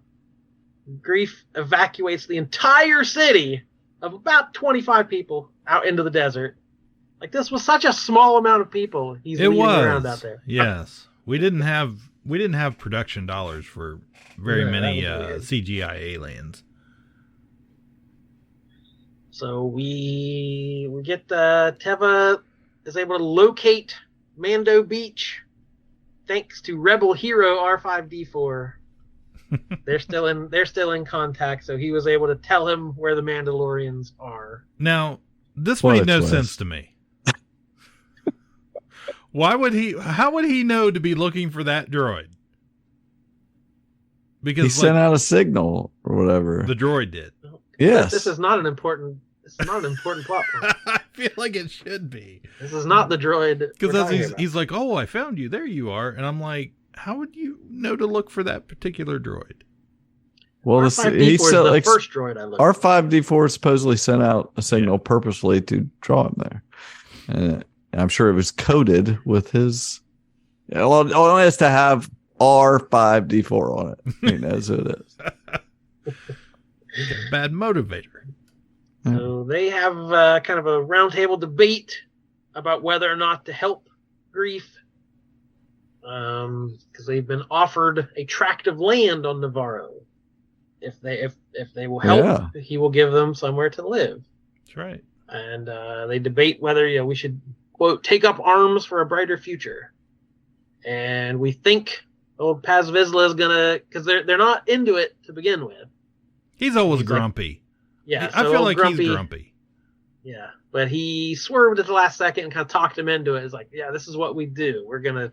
Grief evacuates the entire city of about 25 people out into the desert. Like, this was such a small amount of people he's leading around out there. Yes. We didn't have production dollars for very many CGI aliens. So we get Teva is able to locate Mando Beach thanks to Rebel hero R5D4. They're still in contact, so he was able to tell him where the Mandalorians are. Now, this made no sense to me. How would he know to be looking for that droid? Because he sent out a signal or whatever. The droid did. Yes. This is not an important plot point. I feel like it should be. This is not the droid. Because he's like, "Oh, I found you. There you are." And I'm like, how would you know to look for that particular droid? Well, he said, like, first droid I looked R5D4 supposedly sent out a signal purposely to draw him there. And I'm sure it was coded with his. Well, it only has to have R5D4 on it. He knows who it is. A bad motivator. So they have kind of a roundtable debate about whether or not to help Grief. Because they've been offered a tract of land on Navarro. If they will help, he will give them somewhere to live. That's right. And they debate whether we should, quote, take up arms for a brighter future. And we think old Paz Vizsla is gonna, because they're not into it to begin with. He's always grumpy. I feel like he's grumpy. Yeah, but he swerved at the last second and kind of talked him into it. It's like, yeah, this is what we do. We're gonna.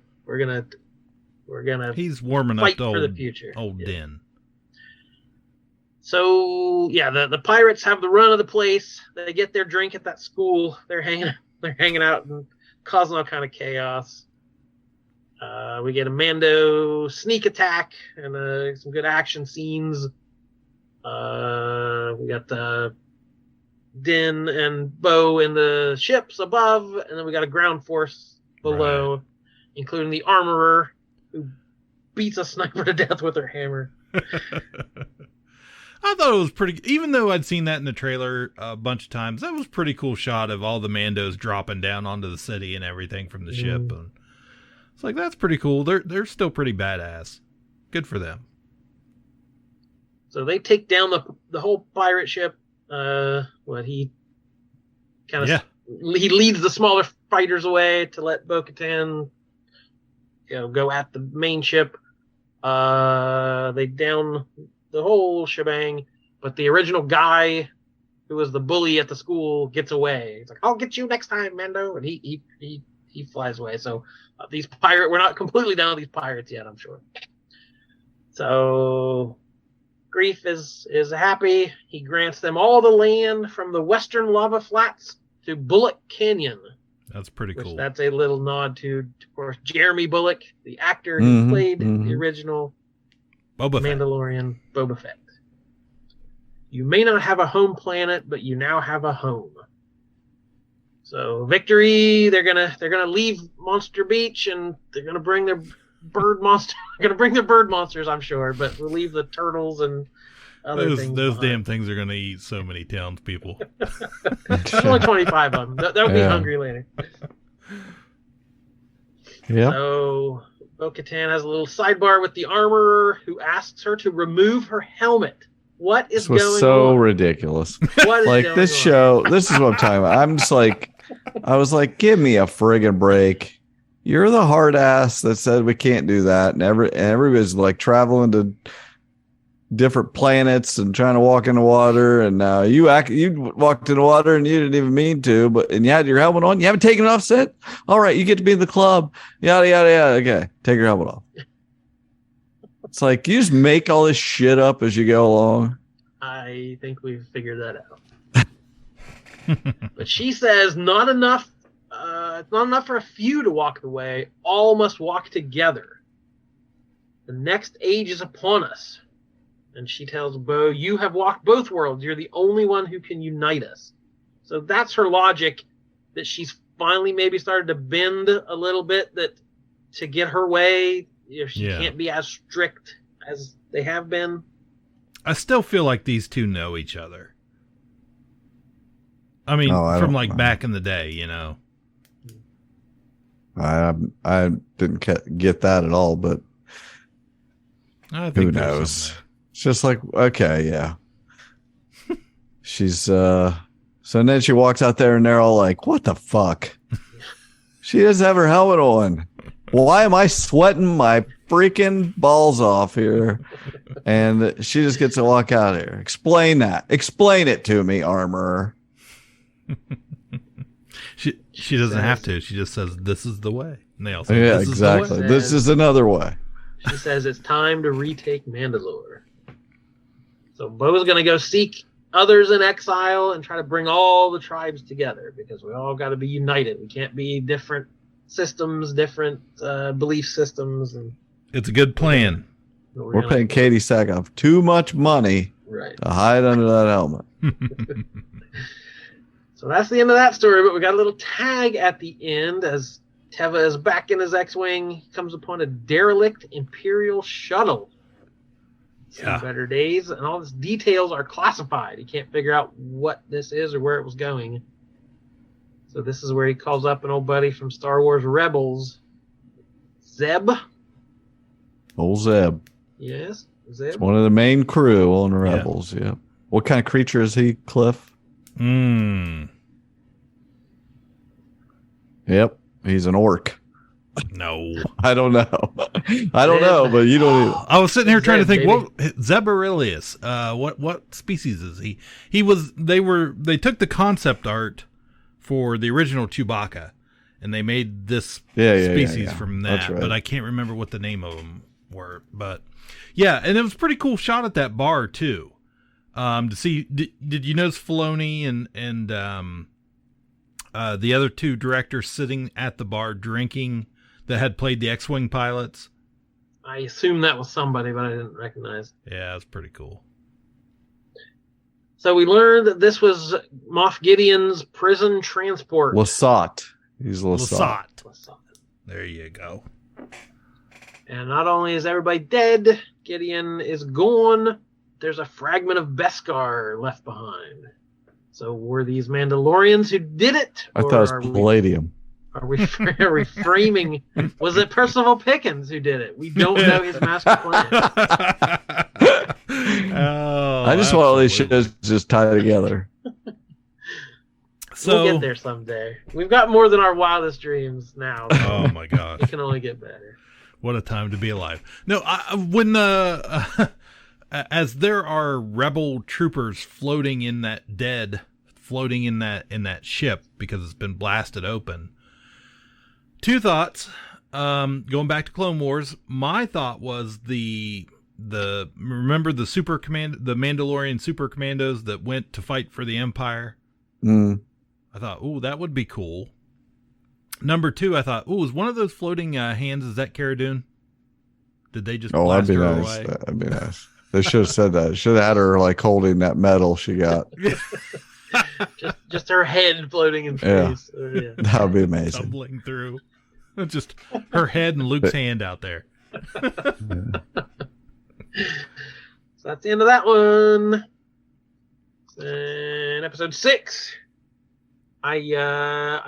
He's warming fight up the for old, the future. Old den. So the pirates have the run of the place. They get their drink at that school. They're hanging out and causing all kind of chaos. We get a Mando sneak attack and some good action scenes. We got Din and Bo in the ships above, and then we got a ground force below. Right. Including the armorer who beats a sniper to death with her hammer. I thought it was pretty, even though I'd seen that in the trailer a bunch of times, that was a pretty cool shot of all the Mandos dropping down onto the city and everything from the ship. And it's like, that's pretty cool. They're still pretty badass. Good for them. So they take down the whole pirate ship. He leads the smaller fighters away to let Bo-Katan go at the main ship. They down the whole shebang, but the original guy who was the bully at the school gets away. He's like, "I'll get you next time, Mando," and he flies away. So we're not completely down with these pirates yet, I'm sure. So Grief is happy. He grants them all the land from the western lava flats to Bullock Canyon. That's pretty cool. That's a little nod to, of course, Jeremy Bullock, the actor who played the original Boba Mandalorian Boba Fett. You may not have a home planet, but you now have a home. So Victory, they're gonna leave Monster Beach, and they're gonna bring their bird monster. They're gonna bring their bird monsters, I'm sure, but we'll leave the turtles and other things. Those damn things are gonna eat so many townspeople. There's only 25 of them. They'll be hungry later. Yeah. So Bo-Katan has a little sidebar with the armorer, who asks her to remove her helmet. What is going on? This was so ridiculous. What is like going this on? show, this is what I'm talking about. I'm just like, I was like, give me a friggin' break. You're the hard ass that said we can't do that. And everybody's like traveling to different planets and trying to walk in the water. And now you walked in the water and you didn't even mean to, and you had your helmet on. You haven't taken it off set. All right. You get to be in the club. Yada, yada, yada. Okay. Take your helmet off. It's like, you just make all this shit up as you go along. I think we've figured that out. But she says, not enough. It's not enough for a few to walk the way. All must walk together. The next age is upon us. And she tells Bo, you have walked both worlds. You're the only one who can unite us. So that's her logic, that she's finally maybe started to bend a little bit, that to get her way, she can't be as strict as they have been. I still feel like these two know each other. I mean, from like back in the day, you know. I didn't get that at all, but I think who knows? It's just like, okay, yeah. She's so then she walks out there and they're all like, what the fuck? She doesn't have her helmet on. Why am I sweating my freaking balls off here? And she just gets to walk out here. Explain that. Explain it to me, armorer. She doesn't have to. She just says, this is the way. And they all say, yeah, this exactly. Is the way. This is another way. She says it's time to retake Mandalore. So Bo's going to go seek others in exile and try to bring all the tribes together, because we all got to be united. We can't be different systems, different belief systems. And it's a good plan. We're paying Katie Sackhoff too much money to hide under that helmet. So that's the end of that story, but we got a little tag at the end as Teva is back in his X-Wing. He comes upon a derelict Imperial shuttle. Yeah. Better days, and all these details are classified. He can't figure out what this is or where it was going. So this is where he calls up an old buddy from Star Wars Rebels, Zeb. Old Zeb. Yes, Zeb. It's one of the main crew on Rebels. Yeah. What kind of creature is he, Cliff? Yep, he's an orc. No, I don't know. I don't know, but you don't either. I was sitting here trying to think, what Zebarilius, what species is he? They took the concept art for the original Chewbacca, and they made this species from that. Right. But I can't remember what the name of them were. But yeah, and it was a pretty cool shot at that bar too. To see, did you notice Filoni and the other two directors sitting at the bar drinking that had played the X-Wing pilots? I assume that was somebody, but I didn't recognize. Yeah, it's pretty cool. So we learned that this was Moff Gideon's prison transport. Lasat. He's Lasat. There you go. And not only is everybody dead, Gideon is gone. There's a fragment of Beskar left behind. So were these Mandalorians who did it? I thought it was palladium. Are we framing? Was it Percival Pickens who did it? We don't know his master plan. I just want all these shit just tie together. So we'll get there someday. We've got more than our wildest dreams now. Oh my gosh. It can only get better. What a time to be alive. No, when as there are rebel troopers floating in that ship because it's been blasted open. Two thoughts. Going back to Clone Wars, my thought was remember the the Mandalorian super commandos that went to fight for the Empire? I thought, that would be cool. Number two, I thought, is one of those floating hands, is that Cara Dune? Did they just blast her away? That'd be nice. They should have said that. Should have had her like holding that medal she got. just her head floating in space. Yeah. That would be amazing. Tumbling through. Just her head and Luke's hand out there. So that's the end of that one. And episode 6. I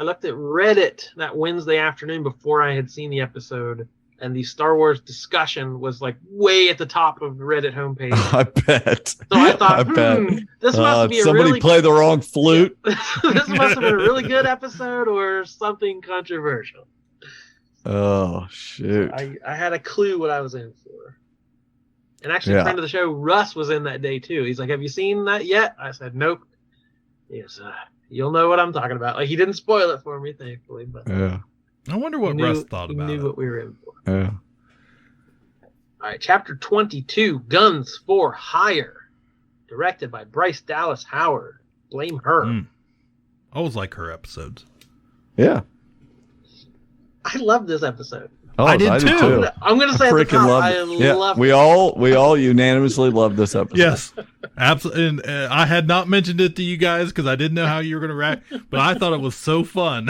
looked at Reddit that Wednesday afternoon before I had seen the episode, and the Star Wars discussion was like way at the top of the Reddit homepage. I bet. So I thought, this must be somebody play the wrong flute. This must have been a really good episode or something controversial. Oh shoot! I had a clue what I was in for. And actually, a friend of the show, Russ, was in that day too. He's like, "Have you seen that yet?" I said, "Nope." Yes, you'll know what I'm talking about. Like, he didn't spoil it for me, thankfully. But yeah, I wonder what Russ thought about it. He knew what we were in for. Yeah. All right, chapter 22, Guns for Hire, directed by Bryce Dallas Howard. Blame her. I always like her episodes. Yeah, I love this episode. Oh, I did too. I'm going to say at the top, I love it. We all unanimously love this episode. Yes, absolutely. And I had not mentioned it to you guys because I didn't know how you were going to react, but I thought it was so fun.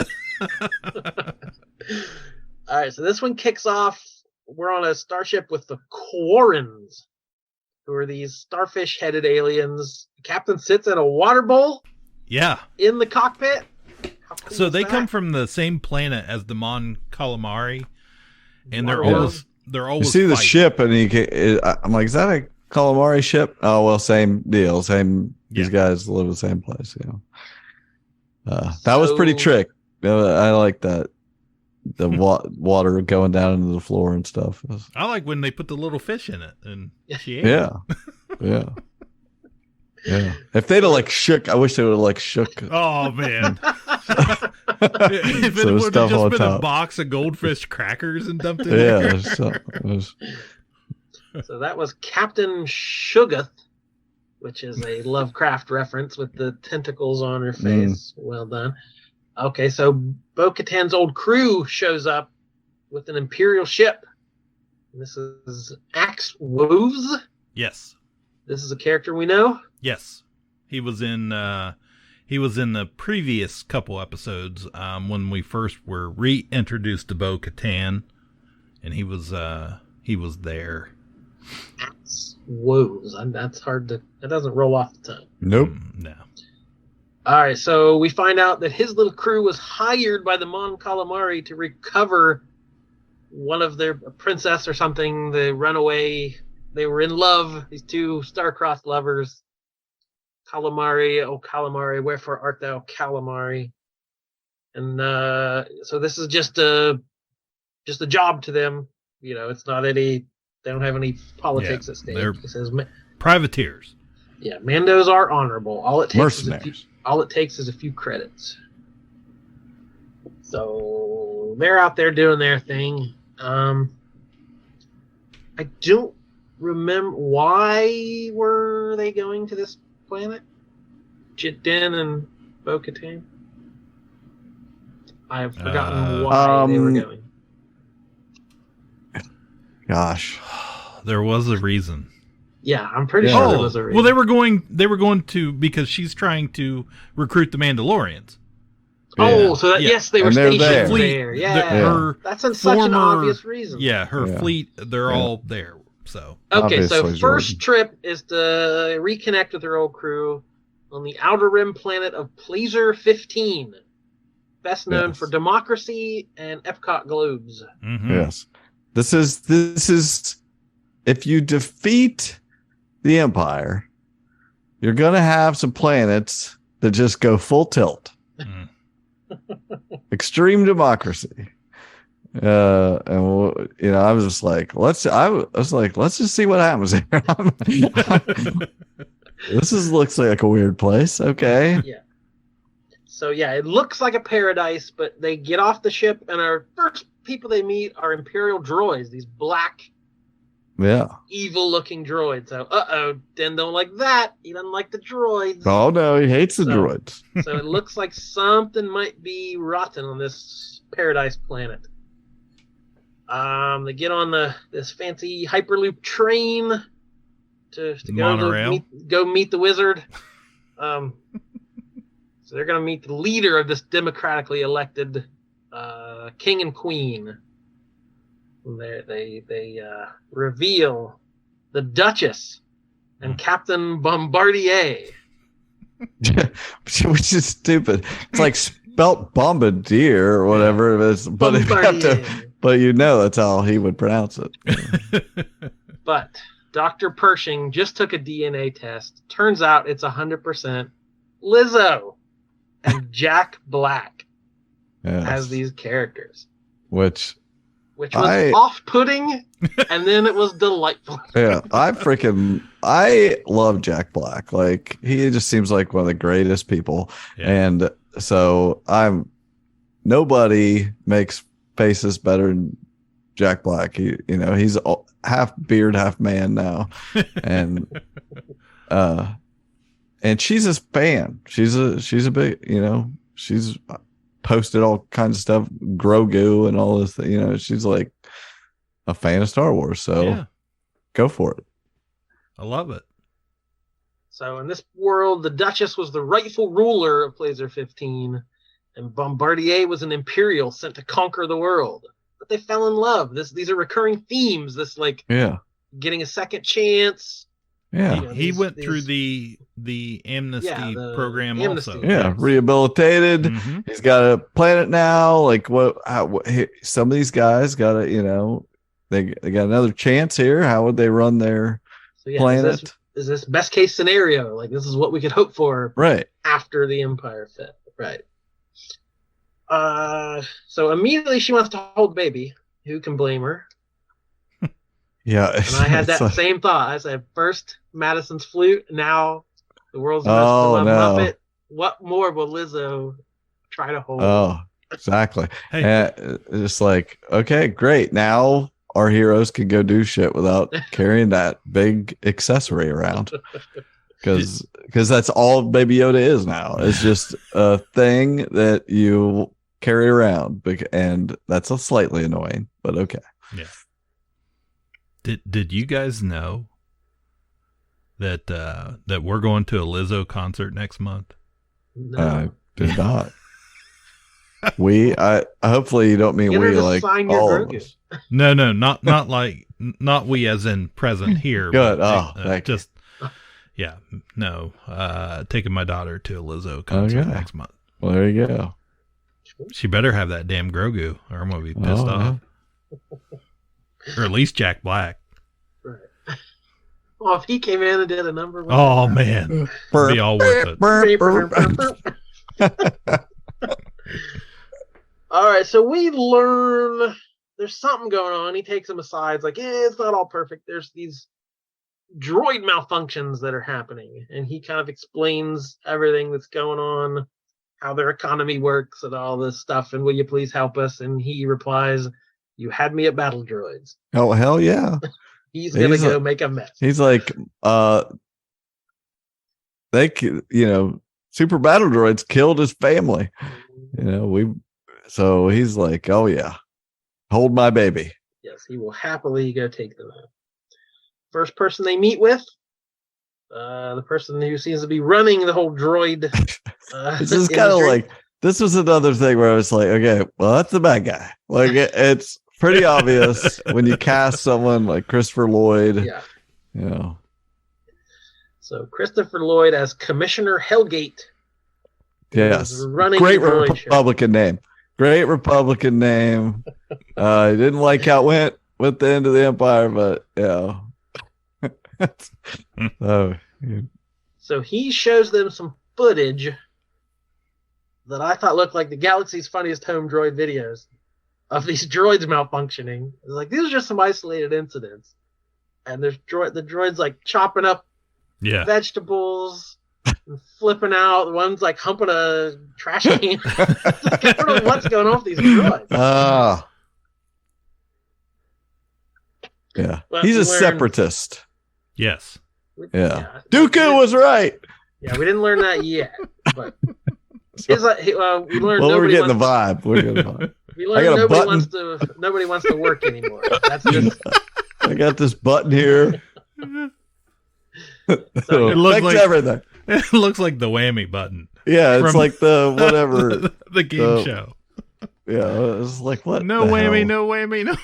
All right, so this one kicks off. We're on a starship with the Quarrens, who are these starfish-headed aliens. The captain sits in a water bowl. Yeah. In the cockpit. So they come from the same planet as the Mon Calamari. And they're always you see the fighting. ship, and I'm like, is that a calamari ship? Oh well, same deal. These guys live in the same place. That was pretty trick. I like that. The water going down into the floor and stuff. I like when they put the little fish in it, and she ate yeah. If they'd have like shook, I wish they would have like shook. Oh man. If it would have just been a box of goldfish crackers and dumped in there. So that was Captain Shugath, which is a Lovecraft reference with the tentacles on her face. Well done. Okay, so Bo-Katan's old crew shows up with an Imperial ship. This is Axe Woves. Yes. This is a character we know. Yes. He was in the previous couple episodes when we first were reintroduced to Bo-Katan, and he was there. Axe Woves. That's hard to. That doesn't roll off the tongue. Nope. No. All right, so we find out that his little crew was hired by the Mon Calamari to recover one of their princess or something. The runaway. They were in love. These two star-crossed lovers. Calamari, oh Calamari, wherefore art thou, Calamari? And so this is just a job to them. It's not any. They don't have any politics at stake. They're it says privateers. Yeah, Mandos are honorable. All it takes mercenaries. Is a few credits. So they're out there doing their thing. I don't remember why were they going to this planet? Din and Bo-Katan? I have forgotten why they were going. Gosh. There was a reason. Yeah, I'm pretty sure there was a reason. Well, they were going to because she's trying to recruit the Mandalorians. Oh, so yes, they were stationed there. Yeah. That's such an obvious reason. Yeah, her fleet, they're all there. So okay, so first trip is to reconnect with her old crew on the outer rim planet of Pleasure 15, best known for democracy and Epcot globes. Mm-hmm. Yes, this is if you defeat the Empire, you're gonna have some planets that just go full tilt. Extreme democracy. And I was just like, let's just see what happens here. Looks like a weird place. Okay. Yeah. So it looks like a paradise, but they get off the ship, and our first people they meet are Imperial droids, these black, evil-looking droids. So, Den don't like that. He doesn't like the droids. Oh no, he hates the droids. So it looks like something might be rotten on this paradise planet. They get on this fancy Hyperloop train to Monorail. go meet the wizard. So they're going to meet the leader of this democratically elected king and queen. They reveal the Duchess and Captain Bombardier. Which is stupid. It's like spelt bombardier or whatever it is, but if you have to, but that's how he would pronounce it. But Dr. Pershing just took a DNA test. Turns out it's 100% Lizzo and Jack Black as these characters. Which was off-putting, and then it was delightful. Yeah, I love Jack Black. Like, he just seems like one of the greatest people. Yeah. And so nobody makes faces better than Jack Black. He's half beard, half man now. And and she's a fan. She's a big, she's posted all kinds of stuff, Grogu and all this, she's like a fan of Star Wars. So go for it. I love it. So in this world, the Duchess was the rightful ruler of Placer 15, and Bombardier was an Imperial sent to conquer the world. But they fell in love. These are recurring themes. This getting a second chance. Yeah, he went through the amnesty program also. Yeah, rehabilitated. Mm-hmm. He's got a planet now. Like some of these guys got they got another chance here. How would they run their planet? Is this best case scenario? Like, this is what we could hope for, right? After the Empire fit, right? So immediately she wants to hold the baby. Who can blame her? Yeah, and I had that same thought. I said, first Madison's flute, now the world's most Muppet. What more will Lizzo try to hold? Oh, exactly. Hey. Just like, okay, great. Now our heroes can go do shit without carrying that big accessory around. Because that's all Baby Yoda is now. It's just a thing that you carry around, and that's slightly annoying, but okay. Yeah. Did you guys know that that we're going to a Lizzo concert next month? No. I did not. I hopefully you don't mean we, like all of us. No, not we as in present here. Good. Taking my daughter to a Lizzo concert next month. Well, there you go. She better have that damn Grogu, or I'm gonna be pissed off. Or at least Jack Black. Right. Well, if he came in and did a number. Oh, man. It'd be all worth it. All right, so we learn there's something going on. He takes him aside. It's like, it's not all perfect. There's these droid malfunctions that are happening. And he kind of explains everything that's going on, how their economy works and all this stuff. And will you please help us? And he replies, you had me at battle droids. Oh, hell yeah. He's going to go make a mess. He's like, super battle droids killed his family. So he's like, oh yeah, hold my baby. Yes, he will happily go take them out. First person they meet with, the person who seems to be running the whole droid. This is kind of like, this was another thing where I was like, okay, well, that's the bad guy. Like, it's pretty obvious when you cast someone like Christopher Lloyd. Yeah. So Christopher Lloyd as Commissioner Hellgate. Yes. Great Republican name. Great Republican name. I didn't like how it went with the end of the Empire, but So he shows them some footage that I thought looked like the galaxy's funniest home droid videos of these droids malfunctioning. It's like, these are just some isolated incidents. And there's the droids like chopping up vegetables and flipping out. One's like humping a trash can. I don't know what's going on with these droids. Yeah. He's a separatist. Yes. Dooku was right. Yeah, we didn't learn that yet. But we learned we're getting the vibe. We're getting the vibe. We learned nobody wants to work anymore. That's just. I got this button here. So, It looks Fix like everything. It looks like the whammy button. Yeah, it's from like the whatever. the game show. Yeah, it's like what? No the whammy, hell? no whammy, no.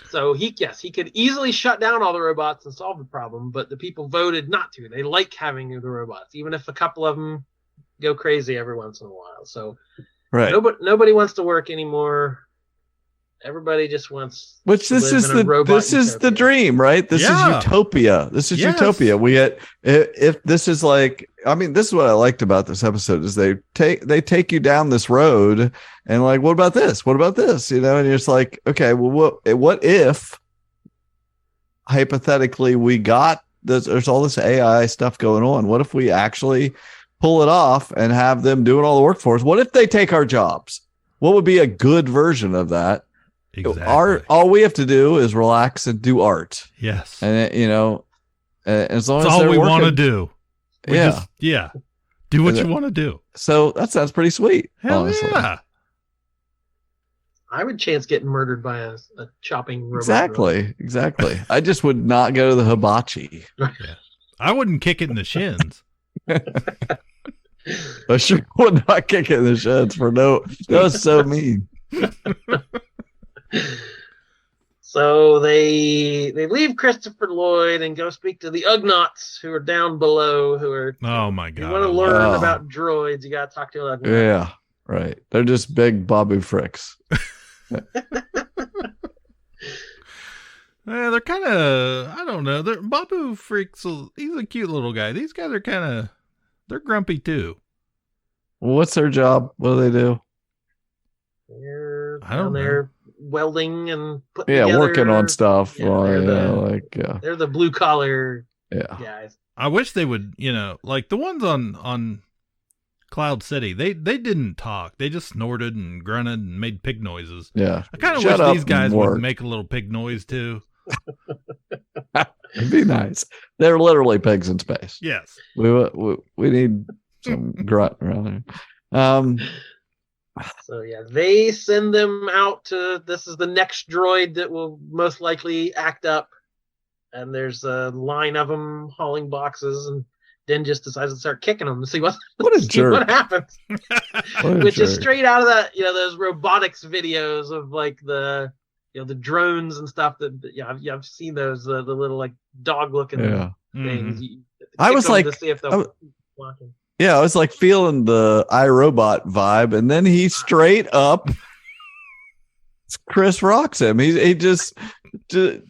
So he could easily shut down all the robots and solve the problem, but the people voted not to. They like having the robots, even if a couple of them go crazy every once in a while. So Right. nobody wants to work anymore. Everybody just wants. Which to this live is in a robot this is the utopia. dream, right? This Yeah. is utopia. This is Yes. utopia. We get if this is like, I mean, this is what I liked about this episode is they take you down this road and like, what about this? What about this? You know, and you're just like, okay, well, what if hypothetically we got this? There's all this AI stuff going on. What if we actually pull it off and have them doing all the work for us? What if they take our jobs? What would be a good version of that? Exactly. All we have to do is relax and do art, Yes. and you know, as long That's as all they're we want to working- do. We Yeah. just- yeah. Do what you want to do. So that sounds pretty sweet. Hell honestly. yeah. I would chance getting murdered by a chopping robot. Exactly. I just would not go to the hibachi. I wouldn't kick it in the shins. I sure would not kick it in the sheds for no. That was so mean. So they leave Christopher Lloyd and go speak to the Ugnaughts who are down below. Who are Oh my if you god. want to learn Oh. about droids, you got to talk to an Ugnaught. Yeah, right. They're just big Babu fricks. They're kind of, I don't know. Babu Freaks, he's a cute little guy. These guys are kind of, they're grumpy too. Well, what's their job? What do they do? They're I don't down there welding and putting Yeah, together, working on stuff. Yeah, Well, they're yeah, the- They're the blue collar yeah. guys. I wish they would, like the ones on Cloud City, they didn't talk. They just snorted and grunted and made pig noises. Yeah. I kind of Shut wish up these guys and work. would make a little pig noise too. It'd be nice. They're literally pigs in space. Yes. We need some grunt around there. So yeah, they send them out to. This is the next droid that will most likely act up, and there's a line of them hauling boxes, and Den just decides to start kicking them to see what What a see jerk. what happens. What a Which is jerk. straight out of that, those robotics videos of like the drones and stuff I've seen those the little like dog looking Yeah. things. Mhm. You I kick was them like- to see if I they'll was- watch them. Yeah, I was like feeling the iRobot vibe, and then he straight up Chris rocks him. He just the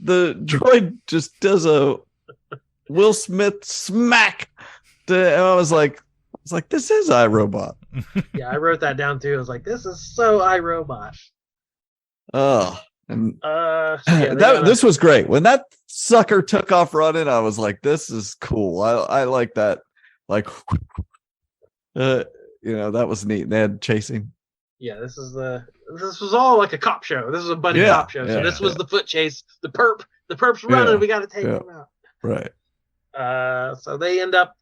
droid just does a Will Smith smack. And I was like, this is iRobot. Yeah, I wrote that down too. I was like, this is so iRobot. Oh, and So yeah, they gotta- this was great. When that sucker took off running, I was like, this is cool. I like that. Like, that was neat. They had chasing. Yeah, this was all like a cop show. This is a buddy Yeah, cop show. So yeah, this was the foot chase. The perp's running. Yeah, We got to take yeah. him out. Right. So they end up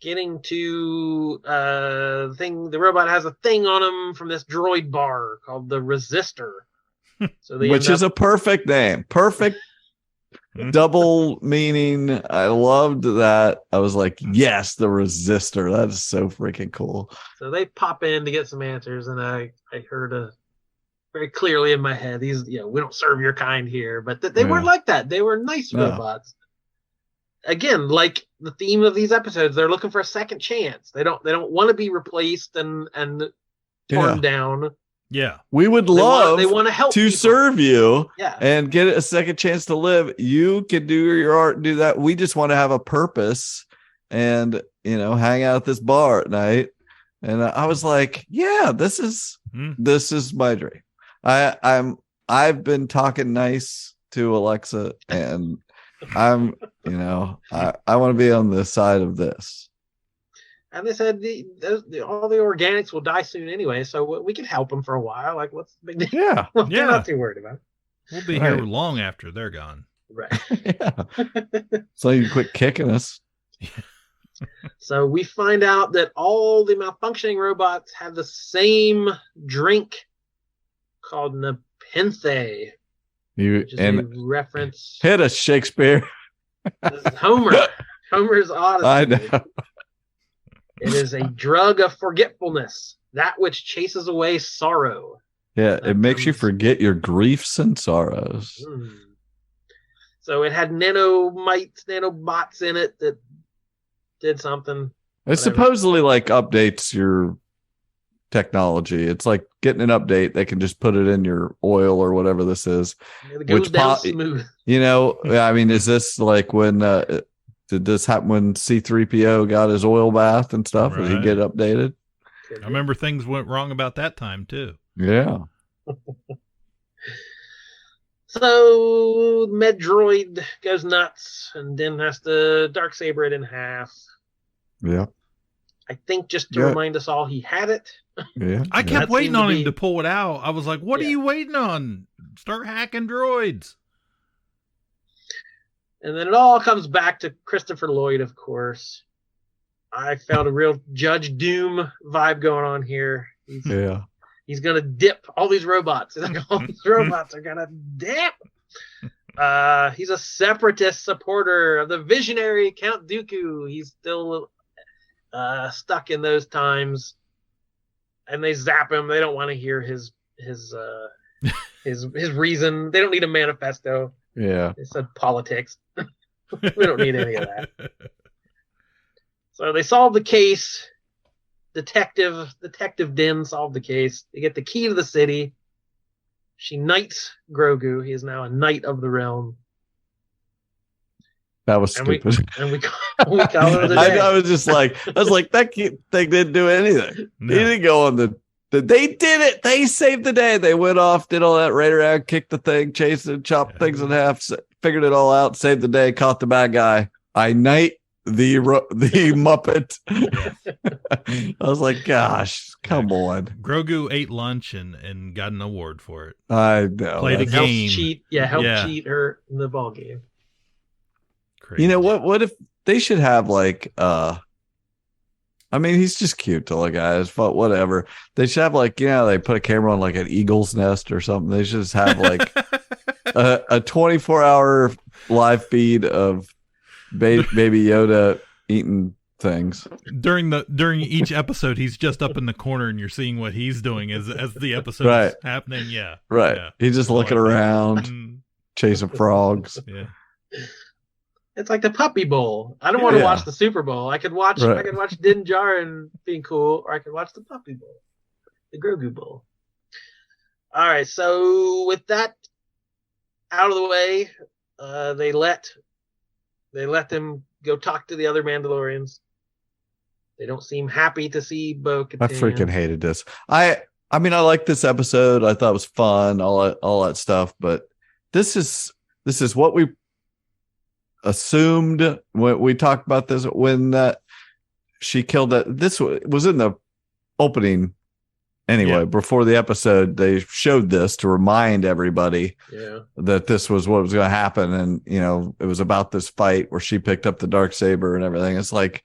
getting to the robot has a thing on him from this droid bar called the Resistor. So they Which is a perfect name. Perfect double meaning. I loved that. I was like, yes, the Resistor. That is so freaking cool. So they pop in to get some answers, and I heard very clearly in my head, we don't serve your kind here. But they weren't like that. They were nice No. robots. Again, like the theme of these episodes, they're looking for a second chance. They don't want to be replaced and torn down. Yeah. We would love they want to help to people. serve you Yeah. and get a second chance to live. You can do your art and do that. We just want to have a purpose and, hang out at this bar at night. And I was like, yeah, this is my dream. I've been talking nice to Alexa, and I'm, I want to be on the side of this. And they said all the organics will die soon anyway, so we can help them for a while. Like, what's the big deal? Yeah. They're not too worried about it. We'll be Right. here long after they're gone. Right. Yeah. So you quit kicking us. So we find out that all the malfunctioning robots have the same drink called Nepenthe. which is a reference. Hit a Shakespeare. This is Homer. Homer's Odyssey. I know. It is a drug of forgetfulness, that which chases away sorrow. Yeah, it makes you forget your griefs and sorrows. So it had nanobots in it that did something. It supposedly like updates your technology. It's like getting an update. They can just put it in your oil or whatever this is. It goes down smooth. You know, I mean, is this like when did this happen when C-3PO got his oil bath and stuff? Right. Did he get updated? I remember things went wrong about that time too. Yeah. So Medroid goes nuts and then has to Darksaber it in half. Yeah. I think just to remind us all he had it. Yeah. I kept waiting on him to pull it out. I was like, what are you waiting on? Start hacking droids. And then it all comes back to Christopher Lloyd, of course. I felt a real Judge Doom vibe going on here. He's going to dip all these robots. All these robots are going to dip. He's a separatist supporter of the visionary Count Dooku. He's still stuck in those times. And they zap him. They don't want to hear his reason. They don't need a manifesto. Yeah. They said politics. We don't need any of that. So they solve the case. Detective Din solved the case. They get the key to the city. She knights Grogu. He is now a knight of the realm. That was stupid. We call it a day. I was just like, that thing didn't do anything. No. He didn't go on they did it. They saved the day. They went off, did all that, right around, kicked the thing, chased it, chopped things in half, figured it all out, saved the day, caught the bad guy. I knight the Muppet. I was like, gosh, come on. Grogu ate lunch and got an award for it. I know. Played a game. Helped cheat her in the ball game. Crazy. You know what if they should have like I mean, he's just cute to look at, but whatever. They should have like, they put a camera on like an eagle's nest or something. They should just have like a 24-hour live feed of Baby Yoda eating things. During each episode, he's just up in the corner and you're seeing what he's doing as the episode is happening. Yeah. Right. Yeah. He's just looking around, chasing frogs. Yeah. It's like the Puppy Bowl. I don't want to watch the Super Bowl. I could watch Din Djarin being cool, or I could watch the Puppy Bowl, the Grogu Bowl. All right, so with that out of the way, they let them go talk to the other Mandalorians. They don't seem happy to see Bo-Katan. I freaking hated this. I mean, I liked this episode. I thought it was fun, all that stuff. But this is what we assumed when we talked about this, when she killed that. This was in the opening anyway. Before the episode, they showed this to remind everybody that this was what was going to happen, and it was about this fight where she picked up the Darksaber and everything. It's like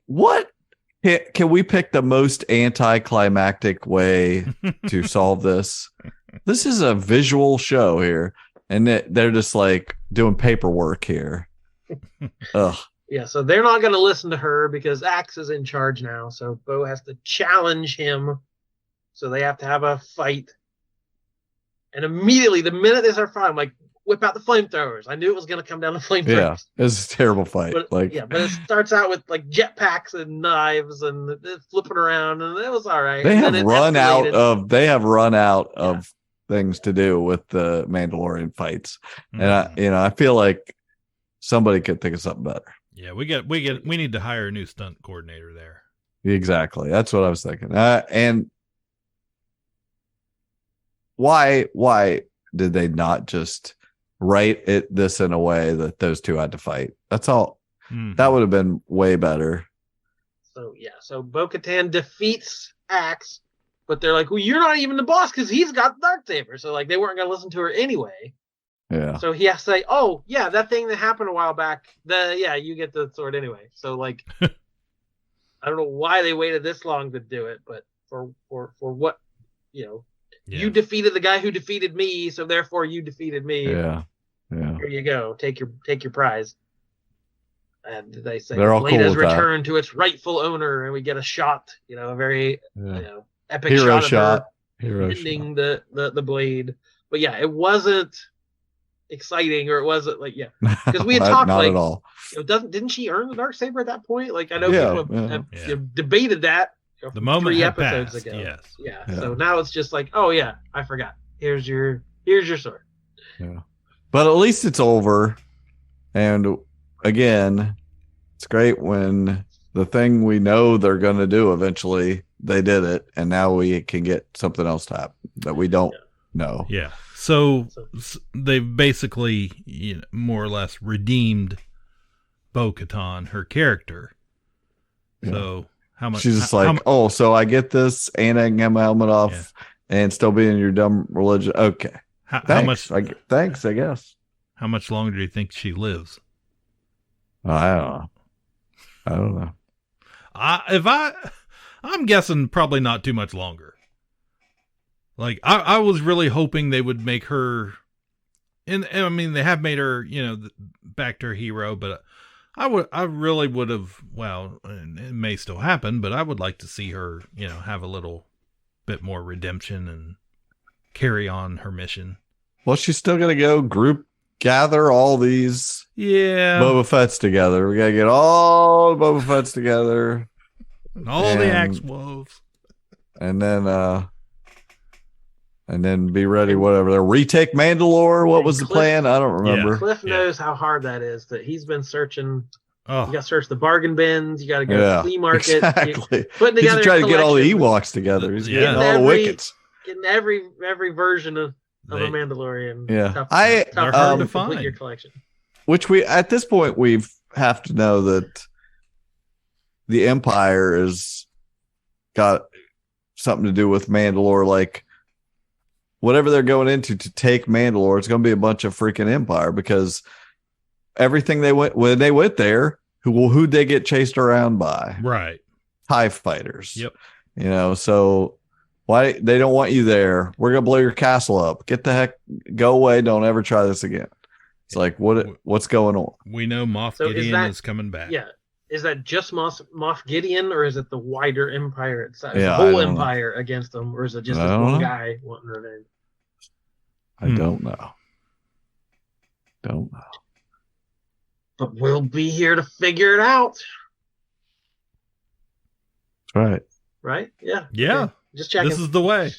what can we pick the most anticlimactic way to solve this? This is a visual show here. And they're just like doing paperwork here. Ugh. Yeah, so they're not going to listen to her because Axe is in charge now. So Bo has to challenge him. So they have to have a fight. And immediately, the minute they start fighting, I'm like, whip out the flamethrowers. I knew it was going to come down to flamethrowers. Yeah, it was a terrible fight. But it starts out with like jetpacks and knives and flipping around, and it was all right. They have run out of things to do with the Mandalorian fights, and I feel like somebody could think of something better. Yeah, we need to hire a new stunt coordinator there. Exactly, that's what I was thinking. And why did they not just write this in a way that those two had to fight? That's all. That would have been way better. So Bo-Katan defeats Axe. But they're like, well, you're not even the boss because he's got Darksaber. So, like, they weren't going to listen to her anyway. Yeah. So he has to say, oh, yeah, that thing that happened a while back, you get the sword anyway. So, like, I don't know why they waited this long to do it, but for what, You defeated the guy who defeated me, so therefore you defeated me. Yeah. Here you go. Take your prize. And they say They're the all blade cool has with that. returned to its rightful owner, and we get a shot, a very epic Hero shot. Hero Ending the blade. But yeah, it wasn't exciting, or it wasn't like because we had talked not like at all. Didn't she earn the Darksaber at that point? Like I know people have debated that the moment 3 had episodes passed, ago. yes. Yeah. So now it's just like, oh yeah, I forgot. Here's your sword. Yeah. But at least it's over. And again, it's great when the thing we know they're going to do eventually, they did it, and now we can get something else to happen that we don't know. Yeah. So they've basically more or less redeemed Bo-Katan, her character. Yeah. So how much? She's just so I get this, and I can get my helmet off, and still be in your dumb religion. Okay. How much? Thanks, I guess. How much longer do you think she lives? I don't know. I'm guessing probably not too much longer. Like I was really hoping they would make her, and I mean they have made her, back to her hero, but I really would have. Well, and it may still happen, but I would like to see her, have a little bit more redemption and carry on her mission. Well, she's still gonna go gather all these Boba Fett's together. We gotta get all the Boba Fett's together. All the axe wolves. And then be ready, whatever. They'll retake Mandalore. What was the plan? I don't remember. Cliff knows how hard that is. That he's been searching. Oh. You got to search the bargin bins. You got to go to the flea market. Exactly. Putting together He's trying to get all the Ewoks together. He's getting all the Wickets. Getting every version of a Mandalorian. Yeah. Tough to complete your collection. Which at this point, we have to know that the Empire has got something to do with Mandalore. Like, whatever they're going into to take Mandalore, it's going to be a bunch of freaking Empire, because everything when they went there, who'd they get chased around by? Right. TIE fighters. Yep. So why they don't want you there? We're going to blow your castle up. Get the heck, go away. Don't ever try this again. It's like, what's going on? We know Moff Gideon is coming back. Yeah. Is that just Moff Gideon, or is it the wider Empire itself? Yeah, the whole Empire against them, or is it just this one guy wanting revenge? I don't know. Don't know. But we'll be here to figure it out. That's right. Right? Yeah. Yeah. Just checking. This is the way.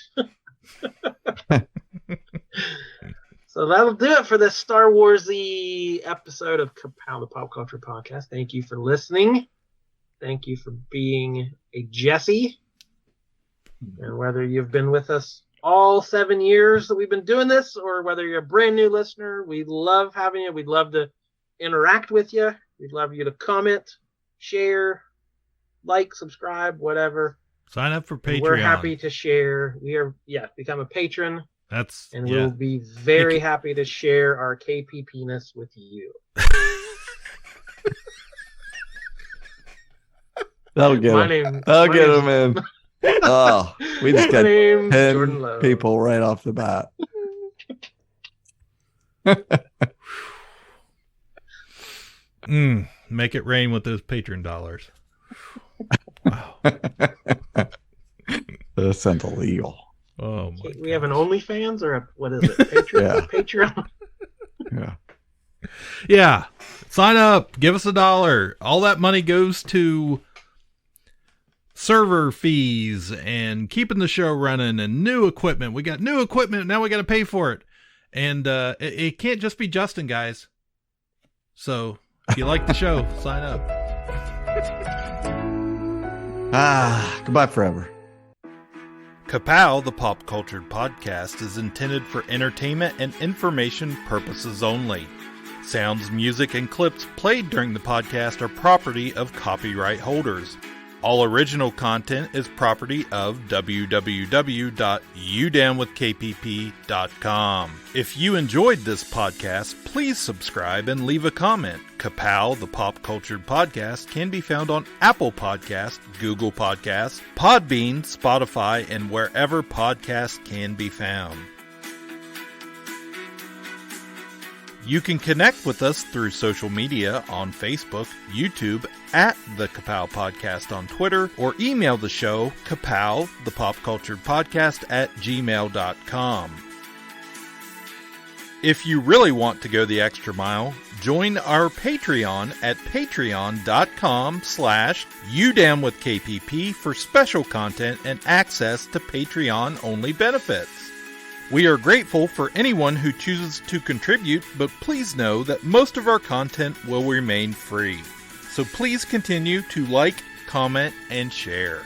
So that'll do it for this Star Warsy episode of Ka-Pow, the Pop Culture Podcast. Thank you for listening. Thank you for being a Jesse. And whether you've been with us all 7 years that we've been doing this, or whether you're a brand new listener, we love having you. We'd love to interact with you. We'd love you to comment, share, like, subscribe, whatever. Sign up for Patreon. We're happy to share. Become a patron. And we'll be very happy to share our KPP-ness with you. That'll get him. That'll get him in. Oh, we just got 10 people right off the bat. Make it rain with those patron dollars. Wow. That sounds illegal. Oh my! We have an OnlyFans, or what is it? Patreon? Patreon. Yeah. Sign up. Give us $1. All that money goes to server fees and keeping the show running and new equipment. We got new equipment. Now we got to pay for it. And it can't just be Justin, guys. So if you like the show, sign up. Goodbye forever. Ka-Pow, the Pop Cultured Podcast, is intended for entertainment and information purposes only. Sounds, music, and clips played during the podcast are property of copyright holders. All original content is property of www.udownwithkpp.com. If you enjoyed this podcast, please subscribe and leave a comment. Ka-Pow, the Pop Cultured Podcast, can be found on Apple Podcasts, Google Podcasts, Podbean, Spotify, and wherever podcasts can be found. You can connect with us through social media on Facebook, YouTube, at the Ka-Pow Podcast on Twitter, or email the show, Ka-Pow, the Pop Cultured Podcast, at gmail.com. If you really want to go the extra mile, join our Patreon at patreon.com/udownwithkpp for special content and access to Patreon-only benefits. We are grateful for anyone who chooses to contribute, but please know that most of our content will remain free. So please continue to like, comment, and share.